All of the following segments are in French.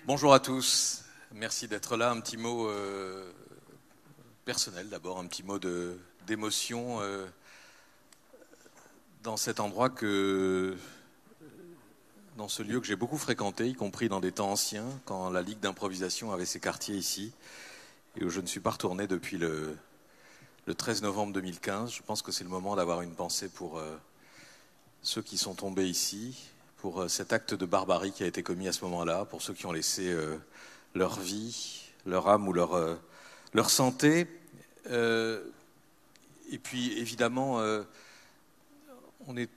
Bonjour à tous, merci d'être là. Un petit mot personnel d'abord, un petit mot d'émotion dans cet endroit dans ce lieu que j'ai beaucoup fréquenté, y compris dans des temps anciens, quand la Ligue d'improvisation avait ses quartiers ici, et où je ne suis pas retourné depuis le 13 novembre 2015. Je pense que c'est le moment d'avoir une pensée pour ceux qui sont tombés ici, pour cet acte de barbarie qui a été commis à ce moment-là, pour ceux qui ont laissé leur vie, leur âme ou leur santé. Et puis évidemment, on est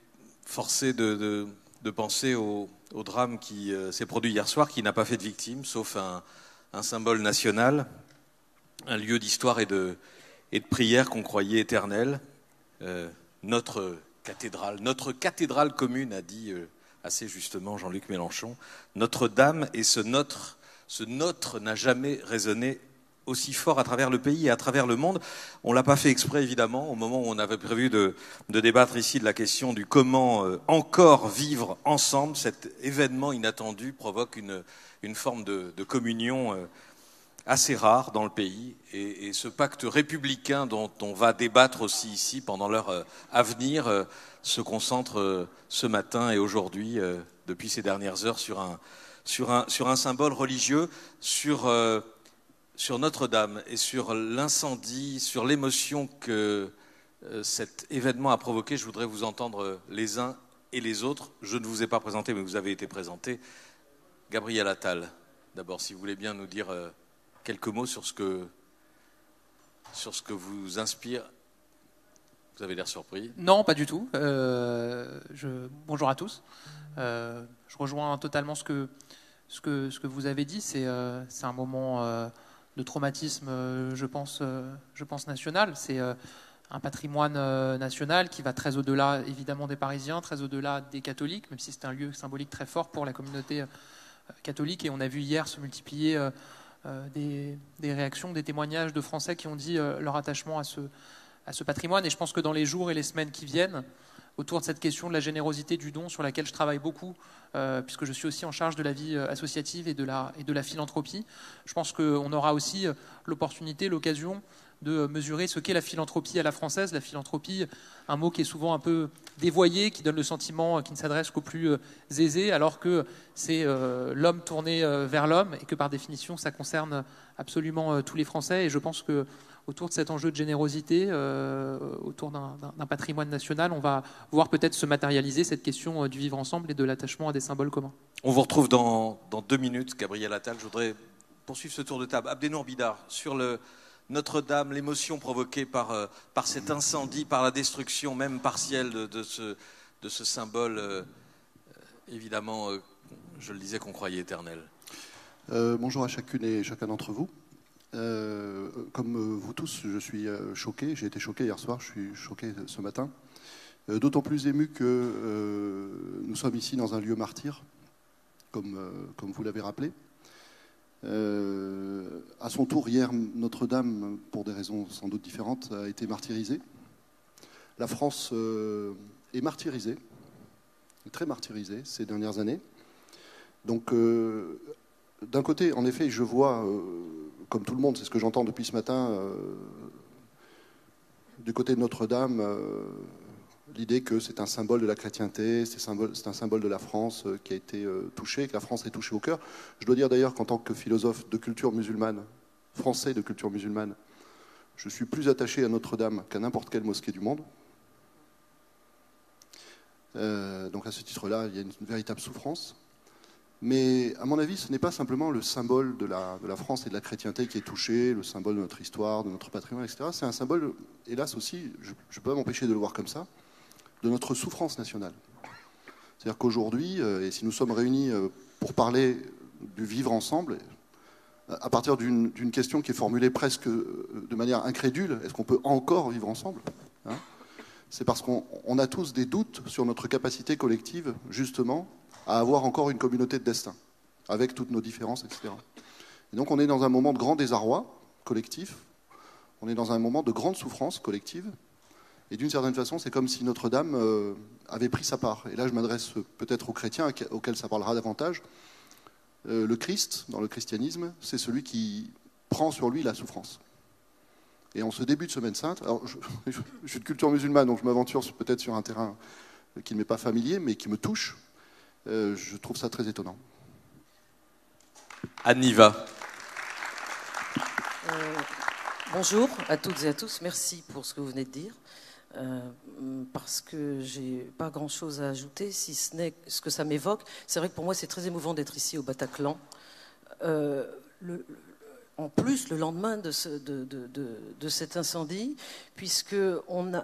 forcé de penser au drame qui s'est produit hier soir, qui n'a pas fait de victimes, sauf un symbole national, un lieu d'histoire et de prière qu'on croyait éternel. Notre cathédrale commune, a dit assez justement Jean-Luc Mélenchon. Notre-Dame, et ce notre n'a jamais résonné aussi fort à travers le pays et à travers le monde. On ne l'a pas fait exprès, évidemment, au moment où on avait prévu de débattre ici de la question du comment encore vivre ensemble. Cet événement inattendu provoque une forme de communion assez rare dans le pays. Et ce pacte républicain dont on va débattre aussi ici pendant l'heure à venir se concentre ce matin et aujourd'hui, depuis ces dernières heures, sur un symbole religieux, sur Notre-Dame et sur l'incendie, sur l'émotion que cet événement a provoqué. Je voudrais vous entendre les uns et les autres. Je ne vous ai pas présenté, mais vous avez été présenté. Gabriel Attal, d'abord, si vous voulez bien nous dire quelques mots sur ce que vous inspire. Vous avez l'air surpris. Non, pas du tout. Bonjour à tous. Je rejoins totalement ce que vous avez dit. C'est un moment de traumatisme, je pense national. C'est un patrimoine national qui va très au-delà, évidemment, des Parisiens, très au-delà des catholiques, même si c'est un lieu symbolique très fort pour la communauté catholique. Et on a vu hier se multiplier des réactions, des témoignages de Français qui ont dit leur attachement à ce patrimoine. Et je pense que dans les jours et les semaines qui viennent, autour de cette question de la générosité du don, sur laquelle je travaille beaucoup, puisque je suis aussi en charge de la vie associative et de la philanthropie, je pense qu'on aura aussi l'opportunité, l'occasion de mesurer ce qu'est la philanthropie à la française. La philanthropie, un mot qui est souvent un peu dévoyé, qui donne le sentiment qu'il ne s'adresse qu'aux plus aisés, alors que c'est l'homme tourné vers l'homme et que par définition ça concerne absolument tous les Français. Et je pense que autour de cet enjeu de générosité, autour d'un patrimoine national, on va voir peut-être se matérialiser cette question du vivre ensemble et de l'attachement à des symboles communs. On vous retrouve dans 2 minutes, Gabriel Attal. Je voudrais poursuivre ce tour de table. Abdenour Bidar, sur Notre-Dame, l'émotion provoquée par cet incendie, par la destruction même partielle de ce symbole, évidemment, je le disais, qu'on croyait éternel. Bonjour à chacune et chacun d'entre vous. Comme vous tous, je suis choqué. J'ai été choqué hier soir, je suis choqué ce matin. D'autant plus ému que nous sommes ici dans un lieu martyr, comme vous l'avez rappelé. À son tour, hier, Notre-Dame, pour des raisons sans doute différentes, a été martyrisée. La France est martyrisée, très martyrisée ces dernières années. Donc, d'un côté, en effet, je vois, comme tout le monde, c'est ce que j'entends depuis ce matin, du côté de Notre-Dame, l'idée que c'est un symbole de la chrétienté, c'est un symbole de la France qui a été touché, que la France est touchée au cœur. Je dois dire d'ailleurs qu'en tant que philosophe de culture musulmane, français de culture musulmane, je suis plus attaché à Notre-Dame qu'à n'importe quelle mosquée du monde. Donc à ce titre-là, il y a une véritable souffrance. Mais à mon avis, ce n'est pas simplement le symbole de la France et de la chrétienté qui est touché, le symbole de notre histoire, de notre patrimoine, etc. C'est un symbole, hélas aussi, je ne peux pas m'empêcher de le voir comme ça, de notre souffrance nationale. C'est-à-dire qu'aujourd'hui, et si nous sommes réunis pour parler du vivre ensemble, à partir d'une question qui est formulée presque de manière incrédule, est-ce qu'on peut encore vivre ensemble, hein ? C'est parce qu'on a tous des doutes sur notre capacité collective, justement, à avoir encore une communauté de destin, avec toutes nos différences, etc. Et donc on est dans un moment de grand désarroi collectif, on est dans un moment de grande souffrance collective, et d'une certaine façon, c'est comme si Notre-Dame avait pris sa part. Et là, je m'adresse peut-être aux chrétiens, auxquels ça parlera davantage. Le Christ, dans le christianisme, c'est celui qui prend sur lui la souffrance. Et en ce début de Semaine Sainte, alors je suis de culture musulmane, donc je m'aventure peut-être sur un terrain qui ne m'est pas familier, mais qui me touche. Je trouve ça très étonnant. Aniva. Bonjour à toutes et à tous. Merci pour ce que vous venez de dire. Parce que j'ai pas grand-chose à ajouter, si ce n'est ce que ça m'évoque. C'est vrai que pour moi, c'est très émouvant d'être ici au Bataclan. En plus, le lendemain de cet incendie, puisque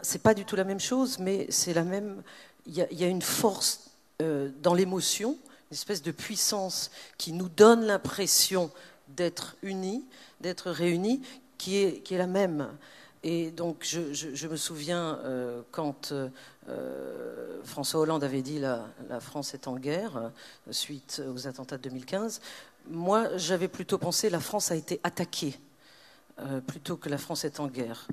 c'est pas du tout la même chose, mais c'est la même. Il y a une force dans l'émotion, une espèce de puissance qui nous donne l'impression d'être unis, d'être réunis, qui est la même. Et donc, je me souviens quand François Hollande avait dit la France est en guerre suite aux attentats de 2015. Moi, j'avais plutôt pensé la France a été attaquée plutôt que la France est en guerre.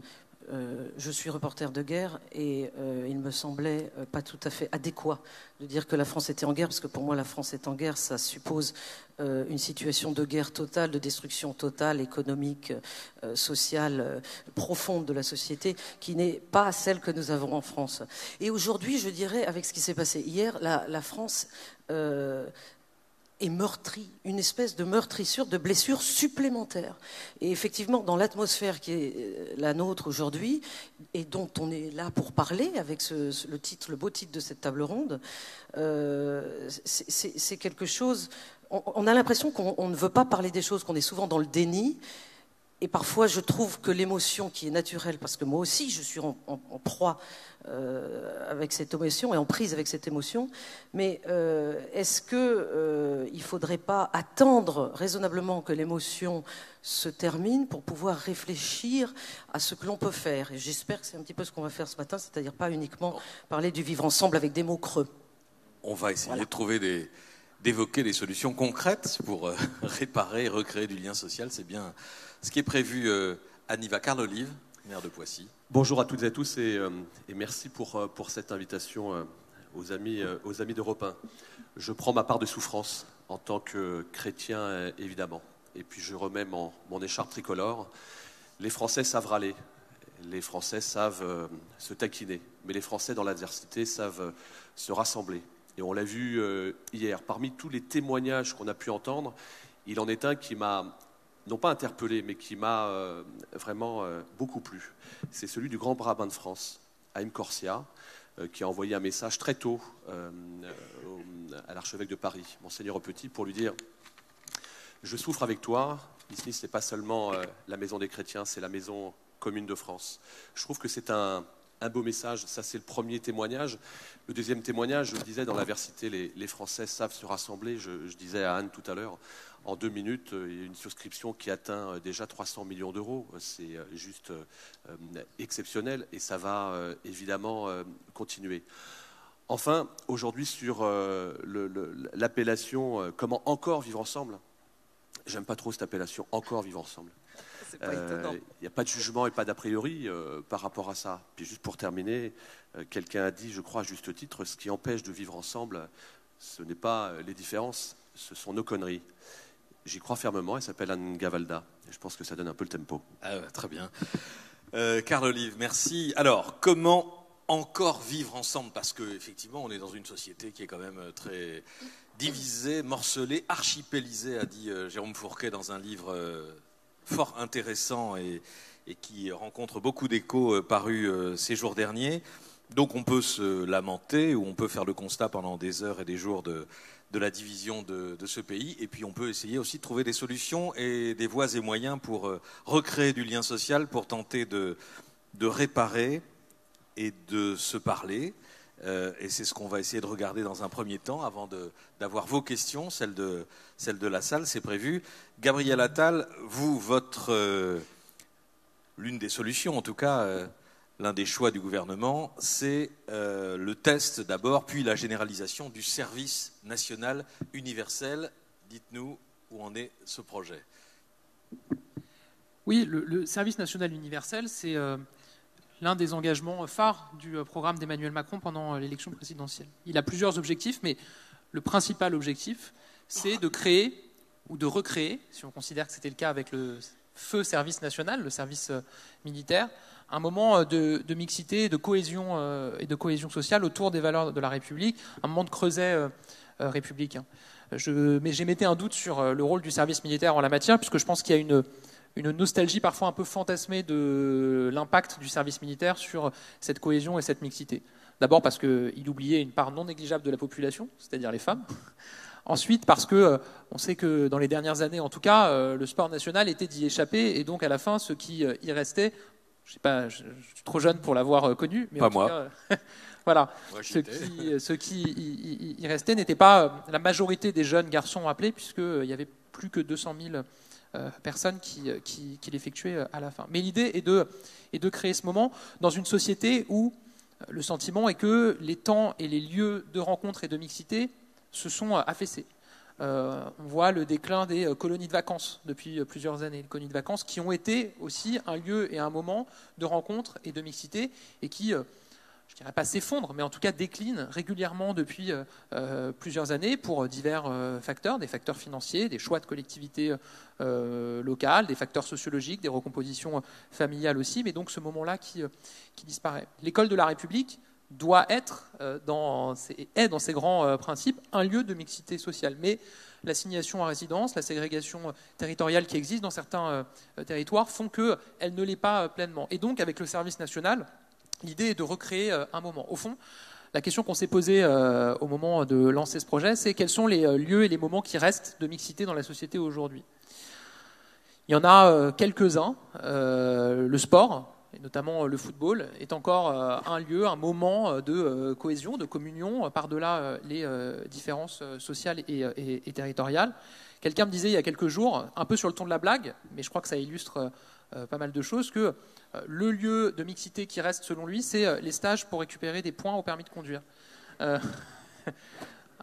Je suis reporter de guerre et il me semblait pas tout à fait adéquat de dire que la France était en guerre, parce que pour moi la France est en guerre, ça suppose une situation de guerre totale, de destruction totale, économique, sociale, profonde de la société, qui n'est pas celle que nous avons en France. Et aujourd'hui, je dirais, avec ce qui s'est passé hier, la France est meurtrie, une espèce de meurtrissure, de blessure supplémentaire. Et effectivement, dans l'atmosphère qui est la nôtre aujourd'hui, et dont on est là pour parler, avec le beau titre de cette table ronde, c'est quelque chose... On a l'impression qu'on ne veut pas parler des choses, qu'on est souvent dans le déni. Et parfois, je trouve que l'émotion qui est naturelle, parce que moi aussi, je suis en proie avec cette émotion et en prise avec cette émotion, mais est-ce qu'il ne faudrait pas attendre raisonnablement que l'émotion se termine pour pouvoir réfléchir à ce que l'on peut faire? Et j'espère que c'est un petit peu ce qu'on va faire ce matin, c'est-à-dire pas uniquement parler du vivre ensemble avec des mots creux. On va essayer de trouver d'évoquer des solutions concrètes pour réparer et recréer du lien social. C'est bien ce qui est prévu. Aniva. Carl Olive, maire de Poissy. Bonjour à toutes et à tous et merci pour cette invitation aux amis d'Europe 1. Je prends ma part de souffrance en tant que chrétien, évidemment. Et puis je remets mon écharpe tricolore. Les Français savent râler, les Français savent se taquiner, mais les Français dans l'adversité savent se rassembler. Et on l'a vu hier, parmi tous les témoignages qu'on a pu entendre, il en est un qui m'a, non pas interpellé, mais qui m'a vraiment beaucoup plu. C'est celui du grand rabbin de France, Haïm Corsia, qui a envoyé un message très tôt à l'archevêque de Paris, Monseigneur Petit, pour lui dire « Je souffre avec toi, ici ce n'est pas seulement la maison des chrétiens, c'est la maison commune de France. » Je trouve que c'est un beau message, ça c'est le premier témoignage. Le deuxième témoignage, je le disais, dans l'adversité, les Français savent se rassembler. Je disais à Anne tout à l'heure, en 2 minutes, il y a une souscription qui atteint déjà 300 millions d'euros. C'est juste exceptionnel et ça va évidemment continuer. Enfin, aujourd'hui, sur l'appellation « Comment encore vivre ensemble ?» J'aime pas trop cette appellation « Encore vivre ensemble ». Il n'y a pas de jugement et pas d'a priori par rapport à ça. Puis juste pour terminer, quelqu'un a dit, je crois à juste titre, ce qui empêche de vivre ensemble, ce n'est pas les différences, ce sont nos conneries. J'y crois fermement, elle s'appelle Anne Gavalda. Et je pense que ça donne un peu le tempo. Ah, très bien. Carl Olive, merci. Alors, comment encore vivre ensemble? Parce qu'effectivement, on est dans une société qui est quand même très divisée, morcelée, archipélisée, a dit Jérôme Fourquet dans un livre fort intéressant et qui rencontre beaucoup d'échos parus ces jours derniers. Donc on peut se lamenter ou on peut faire le constat pendant des heures et des jours de la division de ce pays. Et puis on peut essayer aussi de trouver des solutions et des voies et moyens pour recréer du lien social, pour tenter de réparer et de se parler. Et c'est ce qu'on va essayer de regarder dans un premier temps avant d'avoir vos questions, celles de la salle, c'est prévu. Gabriel Attal, vous, l'une des solutions en tout cas, l'un des choix du gouvernement, c'est le test d'abord, puis la généralisation du service national universel. Dites-nous où en est ce projet. Oui, le service national universel, c'est l'un des engagements phares du programme d'Emmanuel Macron pendant l'élection présidentielle. Il a plusieurs objectifs, mais le principal objectif, c'est de créer ou de recréer, si on considère que c'était le cas avec le feu service national, le service militaire, un moment de mixité, de cohésion et de cohésion sociale autour des valeurs de la République, un moment de creuset républicain. Mais j'émettais un doute sur le rôle du service militaire en la matière, puisque je pense qu'il y a une nostalgie parfois un peu fantasmée de l'impact du service militaire sur cette cohésion et cette mixité. D'abord parce qu'il oubliait une part non négligeable de la population, c'est-à-dire les femmes. Ensuite, parce que on sait que dans les dernières années, en tout cas, le sport national était d'y échapper, et donc à la fin, ceux qui y restaient, je sais pas, je suis trop jeune pour l'avoir connu, mais pas en tout moi. Cas, voilà, Moi, ceux qui y restaient n'étaient pas la majorité des jeunes garçons appelés, puisqu'il y avait plus que 200 000 personnes qui l'effectuaient à la fin. Mais l'idée est de créer ce moment dans une société où le sentiment est que les temps et les lieux de rencontre et de mixité se sont affaissés. On voit le déclin des colonies de vacances depuis plusieurs années, les colonies de vacances qui ont été aussi un lieu et un moment de rencontre et de mixité et qui, je ne dirais pas s'effondrent, mais en tout cas déclinent régulièrement depuis plusieurs années pour divers facteurs, des facteurs financiers, des choix de collectivités locales, des facteurs sociologiques, des recompositions familiales aussi, mais donc ce moment-là qui disparaît. L'école de la République doit être, dans ses grands principes, un lieu de mixité sociale. Mais l'assignation à résidence, la ségrégation territoriale qui existe dans certains territoires font qu'elle ne l'est pas pleinement. Et donc, avec le service national, l'idée est de recréer un moment. Au fond, la question qu'on s'est posée au moment de lancer ce projet, c'est quels sont les lieux et les moments qui restent de mixité dans la société aujourd'hui. Il y en a quelques-uns. Le sport, et notamment le football, est encore un lieu, un moment de cohésion, de communion, par-delà les différences sociales et territoriales. Quelqu'un me disait il y a quelques jours, un peu sur le ton de la blague, mais je crois que ça illustre pas mal de choses, que le lieu de mixité qui reste selon lui, c'est les stages pour récupérer des points au permis de conduire.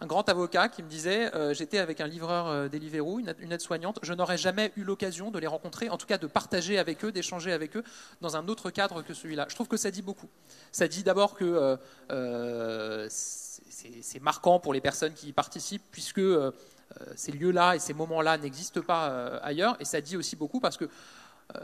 Un grand avocat qui me disait j'étais avec un livreur Deliveroo, une aide-soignante, je n'aurais jamais eu l'occasion de les rencontrer, en tout cas de partager avec eux, d'échanger avec eux dans un autre cadre que celui-là. Je trouve que ça dit beaucoup. Ça dit d'abord que c'est marquant pour les personnes qui y participent, puisque ces lieux-là et ces moments-là n'existent pas ailleurs, et ça dit aussi beaucoup parce que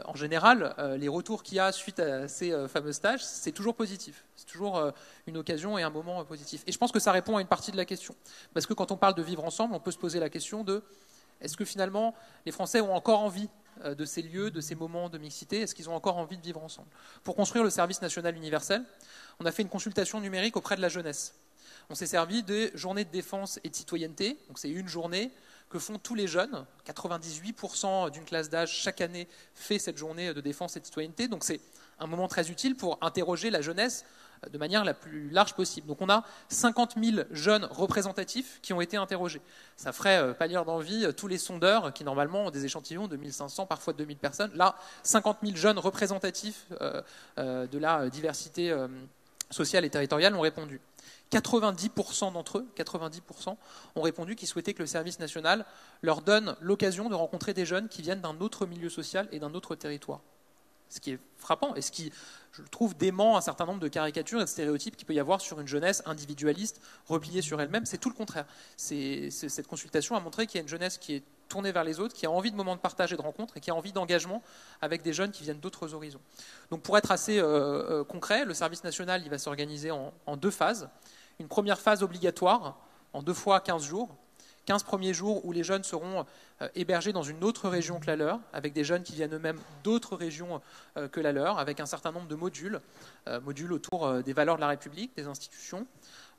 en général, les retours qu'il y a suite à ces fameux stages, c'est toujours positif. C'est toujours une occasion et un moment positif. Et je pense que ça répond à une partie de la question. Parce que quand on parle de vivre ensemble, on peut se poser la question de est-ce que finalement les Français ont encore envie de ces lieux, de ces moments de mixité? Est-ce qu'ils ont encore envie de vivre ensemble? Pour construire le service national universel, on a fait une consultation numérique auprès de la jeunesse. On s'est servi des journées de défense et de citoyenneté. Donc c'est une journée que font tous les jeunes. 98% d'une classe d'âge chaque année fait cette journée de défense et de citoyenneté. Donc c'est un moment très utile pour interroger la jeunesse de manière la plus large possible. Donc on a 50 000 jeunes représentatifs qui ont été interrogés. Ça ferait pâlir d'envie tous les sondeurs qui normalement ont des échantillons de 1500, parfois 2000 personnes. Là, 50 000 jeunes représentatifs de la diversité sociale et territoriale ont répondu. 90% d'entre eux, 90%, ont répondu qu'ils souhaitaient que le service national leur donne l'occasion de rencontrer des jeunes qui viennent d'un autre milieu social et d'un autre territoire. Ce qui est frappant et ce qui, je trouve, dément un certain nombre de caricatures et de stéréotypes qu'il peut y avoir sur une jeunesse individualiste, repliée sur elle-même. C'est tout le contraire. Cette consultation a montré qu'il y a une jeunesse qui est tournée vers les autres, qui a envie de moments de partage et de rencontres et qui a envie d'engagement avec des jeunes qui viennent d'autres horizons. Donc pour être assez concret, le service national il va s'organiser en deux phases. Une première phase obligatoire, en 2 fois 15 jours. 15 premiers jours où les jeunes seront hébergés dans une autre région que la leur, avec des jeunes qui viennent eux-mêmes d'autres régions que la leur, avec un certain nombre de modules autour des valeurs de la République, des institutions,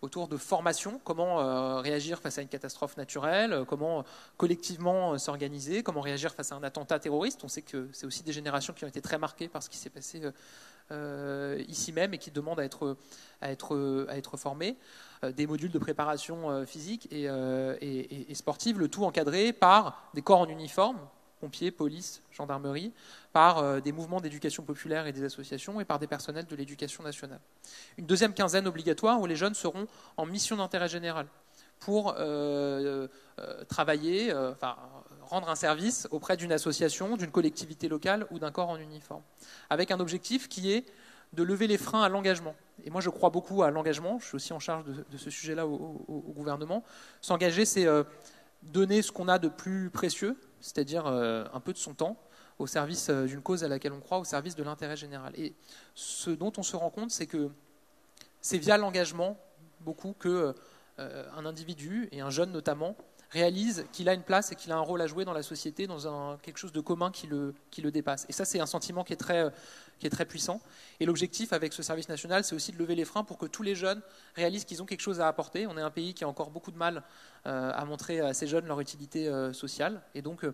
autour de formation, comment réagir face à une catastrophe naturelle, comment collectivement s'organiser, comment réagir face à un attentat terroriste. On sait que c'est aussi des générations qui ont été très marquées par ce qui s'est passé ici même et qui demandent à être formées. Des modules de préparation physique et sportive, le tout encadré par des corps en uniforme, pompiers, police, gendarmerie, par des mouvements d'éducation populaire et des associations et par des personnels de l'éducation nationale. Une deuxième quinzaine obligatoire où les jeunes seront en mission d'intérêt général pour travailler, rendre un service auprès d'une association, d'une collectivité locale ou d'un corps en uniforme, avec un objectif qui est de lever les freins à l'engagement. Et moi, je crois beaucoup à l'engagement. Je suis aussi en charge de ce sujet-là au gouvernement. S'engager, c'est donner ce qu'on a de plus précieux, c'est-à-dire un peu de son temps, au service d'une cause à laquelle on croit, au service de l'intérêt général. Et ce dont on se rend compte, c'est que c'est via l'engagement, beaucoup, qu'un individu, et un jeune notamment, réalise qu'il a une place et qu'il a un rôle à jouer dans la société, dans quelque chose de commun qui le dépasse. Et ça, c'est un sentiment qui est très puissant. Et l'objectif avec ce service national, c'est aussi de lever les freins pour que tous les jeunes réalisent qu'ils ont quelque chose à apporter. On est un pays qui a encore beaucoup de mal à montrer à ces jeunes leur utilité sociale. Et donc,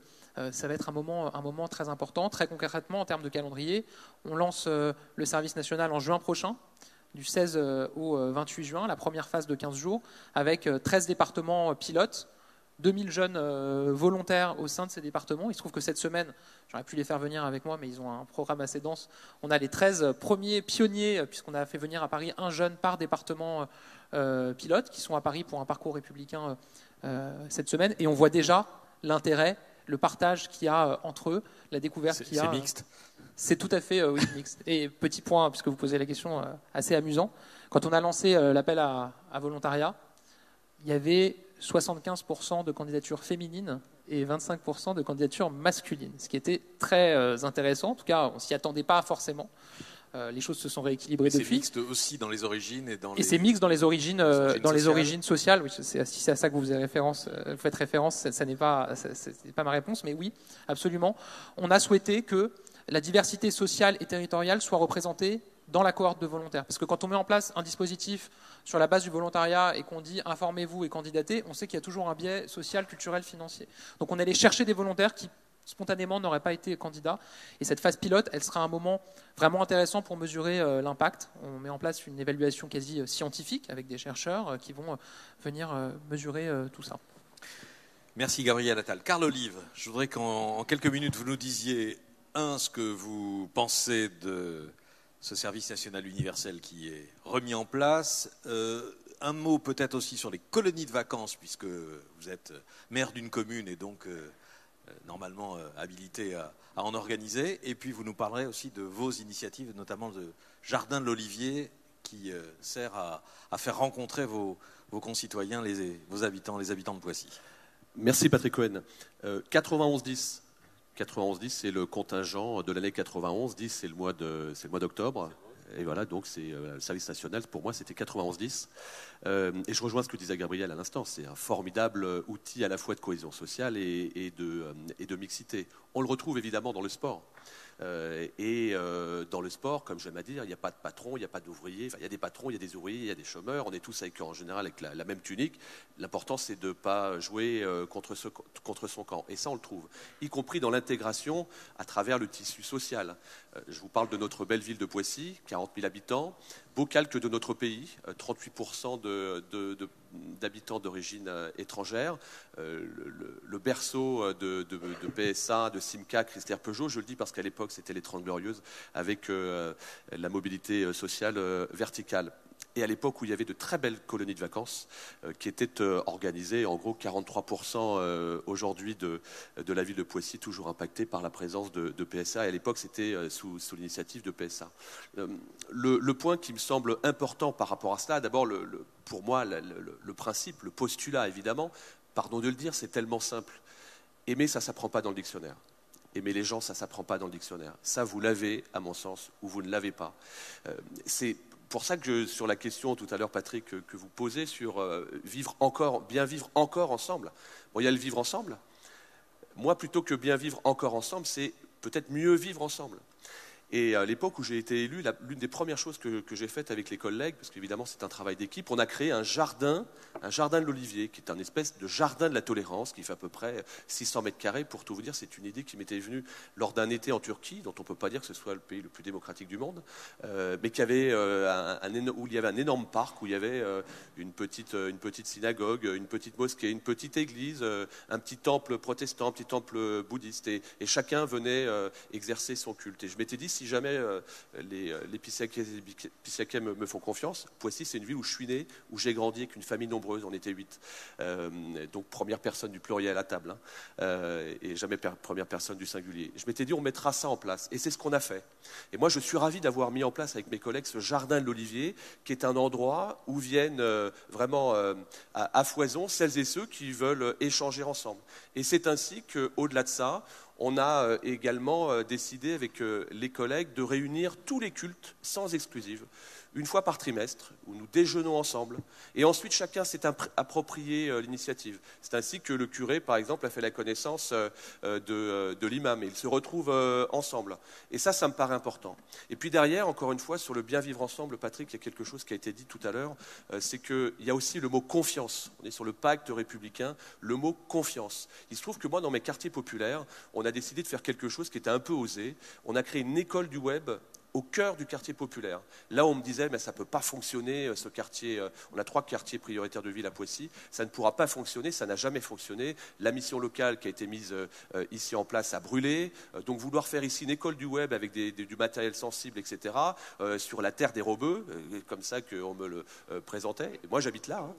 ça va être un moment très important. Très concrètement, en termes de calendrier, on lance le service national en juin prochain, du 16 au 28 juin, la première phase de 15 jours, avec 13 départements pilotes, 2000 jeunes volontaires au sein de ces départements. Il se trouve que cette semaine, j'aurais pu les faire venir avec moi, mais ils ont un programme assez dense. On a les 13 premiers pionniers, puisqu'on a fait venir à Paris un jeune par département pilote, qui sont à Paris pour un parcours républicain cette semaine. Et on voit déjà l'intérêt, le partage qu'il y a entre eux, la découverte qu'il y a. C'est mixte. C'est tout à fait oui, mixte. Et petit point, puisque vous posez la question, assez amusant. Quand on a lancé l'appel à volontariat, il y avait 75% de candidatures féminines et 25% de candidatures masculines, ce qui était très intéressant. En tout cas, on ne s'y attendait pas forcément. Les choses se sont rééquilibrées depuis. C'est mixte aussi dans les origines et dans les... Et c'est mixte dans les origines, sociales. Oui, c'est à ça que vous faites référence. Ça n'est pas ma réponse, mais oui, absolument. On a souhaité que la diversité sociale et territoriale soit représentée dans la cohorte de volontaires. Parce que quand on met en place un dispositif sur la base du volontariat et qu'on dit informez-vous et candidatez, on sait qu'il y a toujours un biais social, culturel, financier. Donc on allait chercher des volontaires qui spontanément n'auraient pas été candidats. Et cette phase pilote, elle sera un moment vraiment intéressant pour mesurer l'impact. On met en place une évaluation quasi scientifique avec des chercheurs qui vont venir mesurer tout ça. Merci Gabriel Attal. Carl Olive, je voudrais qu'en quelques minutes vous nous disiez, ce que vous pensez de ce service national universel qui est remis en place. Un mot peut-être aussi sur les colonies de vacances, puisque vous êtes maire d'une commune et donc normalement habilité à en organiser. Et puis vous nous parlerez aussi de vos initiatives, notamment de Jardin de l'Olivier, qui sert à faire rencontrer vos concitoyens, vos habitants, les habitants de Poissy. Merci Patrick Cohen. 91-10. 91-10, c'est le contingent de l'année 91. 10, c'est le mois d'octobre. Et voilà, donc c'est le service national, pour moi, c'était 91-10. Et je rejoins ce que disait Gabriel à l'instant. C'est un formidable outil à la fois de cohésion sociale et de mixité. On le retrouve évidemment dans le sport. Dans le sport, comme j'aime à dire, il n'y a pas de patron, il n'y a pas d'ouvrier. Enfin, il y a des patrons, il y a des ouvriers, il y a des chômeurs. On est tous en général avec la même tunique. L'important, c'est de ne pas jouer contre son camp. Et ça, on le trouve, y compris dans l'intégration à travers le tissu social. Je vous parle de notre belle ville de Poissy, 40 000 habitants. Beau calque de notre pays, 38% d'habitants d'origine étrangère, le berceau de PSA, de Simca, Christophe Peugeot, je le dis parce qu'à l'époque c'était les 30 Glorieuses avec la mobilité sociale verticale. Et à l'époque où il y avait de très belles colonies de vacances qui étaient organisées, en gros 43% aujourd'hui de la ville de Poissy, toujours impactée par la présence de PSA. Et à l'époque, c'était sous l'initiative de PSA. Le point qui me semble important par rapport à cela, d'abord, pour moi, le principe, le postulat, évidemment, pardon de le dire, c'est tellement simple. Aimer, ça ne s'apprend pas dans le dictionnaire. Aimer les gens, ça ne s'apprend pas dans le dictionnaire. Ça, vous l'avez, à mon sens, ou vous ne l'avez pas. C'est pour ça que sur la question tout à l'heure, Patrick, que vous posez sur bien vivre encore ensemble. Bon, il y a le vivre ensemble. Moi, plutôt que bien vivre encore ensemble, c'est peut-être mieux vivre ensemble. Et à l'époque où j'ai été élu, l'une des premières choses que j'ai faites avec les collègues, parce qu'évidemment c'est un travail d'équipe, on a créé un jardin de l'Olivier, qui est un espèce de jardin de la tolérance, qui fait à peu près 600 mètres carrés. Pour tout vous dire, c'est une idée qui m'était venue lors d'un été en Turquie, dont on ne peut pas dire que ce soit le pays le plus démocratique du monde, mais qui avait où il y avait un énorme parc, où il y avait une petite synagogue, une petite mosquée, une petite église, un petit temple protestant, un petit temple bouddhiste, et chacun venait exercer son culte. Et je m'étais dit, si si jamais les Pisiaquais me font confiance, Poissy, c'est une ville où je suis né, où j'ai grandi avec une famille nombreuse, on était 8. Donc première personne du pluriel à table, et jamais première personne du singulier. Je m'étais dit, on mettra ça en place, et c'est ce qu'on a fait. Et moi, je suis ravi d'avoir mis en place avec mes collègues ce jardin de l'Olivier, qui est un endroit où viennent vraiment à foison celles et ceux qui veulent échanger ensemble. Et c'est ainsi qu'au-delà de ça, on a également décidé avec les collègues de réunir tous les cultes sans exclusive, une fois par trimestre, où nous déjeunons ensemble, et ensuite chacun s'est approprié l'initiative. C'est ainsi que le curé, par exemple, a fait la connaissance de l'imam, et ils se retrouvent ensemble. Et ça me paraît important. Et puis derrière, encore une fois, sur le bien vivre ensemble, Patrick, il y a quelque chose qui a été dit tout à l'heure, c'est qu'il y a aussi le mot confiance. On est sur le pacte républicain, le mot confiance. Il se trouve que moi, dans mes quartiers populaires, on a décidé de faire quelque chose qui était un peu osé. On a créé une école du web au cœur du quartier populaire. Là, on me disait, mais ça ne peut pas fonctionner, ce quartier, on a 3 quartiers prioritaires de ville à Poissy, ça ne pourra pas fonctionner, ça n'a jamais fonctionné. La mission locale qui a été mise ici en place a brûlé, donc vouloir faire ici une école du web avec du matériel sensible, etc., sur la terre des Rebeux, comme ça qu'on me le présentait, et moi j'habite là,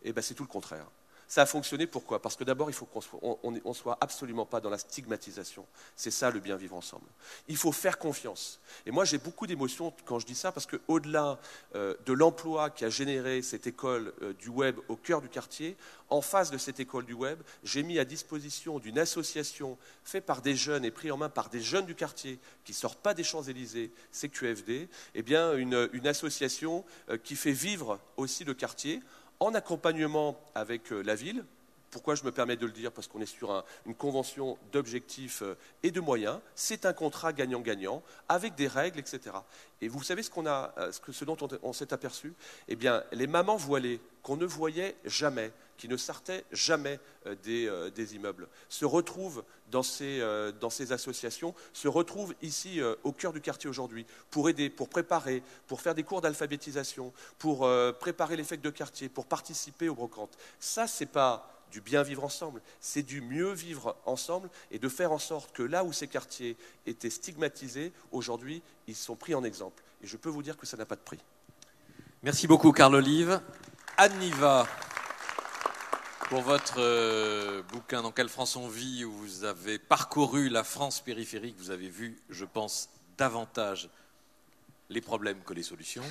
et ben c'est tout le contraire. Ça a fonctionné, pourquoi? Parce que d'abord, il faut qu'on soit absolument pas dans la stigmatisation. C'est ça le bien vivre ensemble. Il faut faire confiance. Et moi, j'ai beaucoup d'émotions quand je dis ça, parce qu'au-delà de l'emploi qui a généré cette école du web au cœur du quartier, en face de cette école du web, j'ai mis à disposition d'une association faite par des jeunes et pris en main par des jeunes du quartier qui ne sortent pas des Champs-Élysées, CQFD, eh bien une association qui fait vivre aussi le quartier, en accompagnement avec la ville. Pourquoi je me permets de le dire? Parce qu'on est sur une convention d'objectifs et de moyens. C'est un contrat gagnant-gagnant, avec des règles, etc. Et vous savez ce dont on s'est aperçu? Eh bien, les mamans voilées qu'on ne voyait jamais, qui ne sortaient jamais des immeubles, se retrouvent dans ces associations, se retrouvent ici au cœur du quartier aujourd'hui, pour aider, pour préparer, pour faire des cours d'alphabétisation, pour préparer les fêtes de quartier, pour participer aux brocantes. Ça, c'est pas du bien vivre ensemble, c'est du mieux vivre ensemble et de faire en sorte que là où ces quartiers étaient stigmatisés, aujourd'hui, ils sont pris en exemple. Et je peux vous dire que ça n'a pas de prix. Merci beaucoup, Carl Olive. Anne Niva, pour votre bouquin « Dans quelle France on vit » où vous avez parcouru la France périphérique, vous avez vu, je pense, davantage les problèmes que les solutions.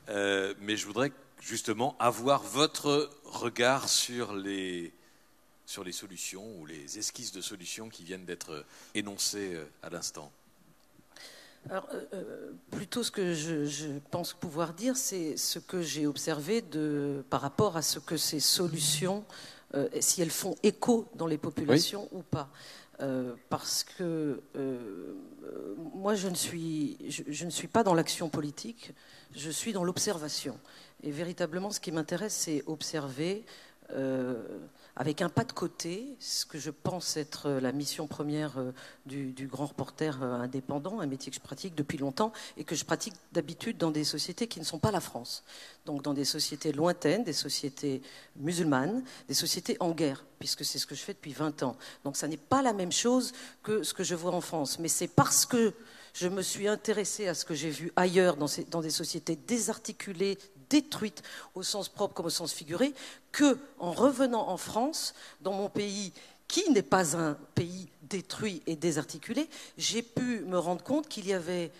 Mais je voudrais justement avoir votre regard sur les solutions ou les esquisses de solutions qui viennent d'être énoncées à l'instant. Alors, plutôt ce que je pense pouvoir dire, c'est ce que j'ai observé par rapport à ce que ces solutions, si elles font écho dans les populations ou pas. Parce que moi, je ne suis pas dans l'action politique, je suis dans l'observation. Et véritablement, ce qui m'intéresse, c'est observer avec un pas de côté ce que je pense être la mission première du grand reporter indépendant, un métier que je pratique depuis longtemps et que je pratique d'habitude dans des sociétés qui ne sont pas la France. Donc dans des sociétés lointaines, des sociétés musulmanes, des sociétés en guerre, puisque c'est ce que je fais depuis 20 ans. Donc ça n'est pas la même chose que ce que je vois en France. Mais c'est parce que je me suis intéressée à ce que j'ai vu ailleurs, dans des sociétés désarticulées, détruites au sens propre comme au sens figuré, que en revenant en France, dans mon pays qui n'est pas un pays détruit et désarticulé, j'ai pu me rendre compte qu'il y avait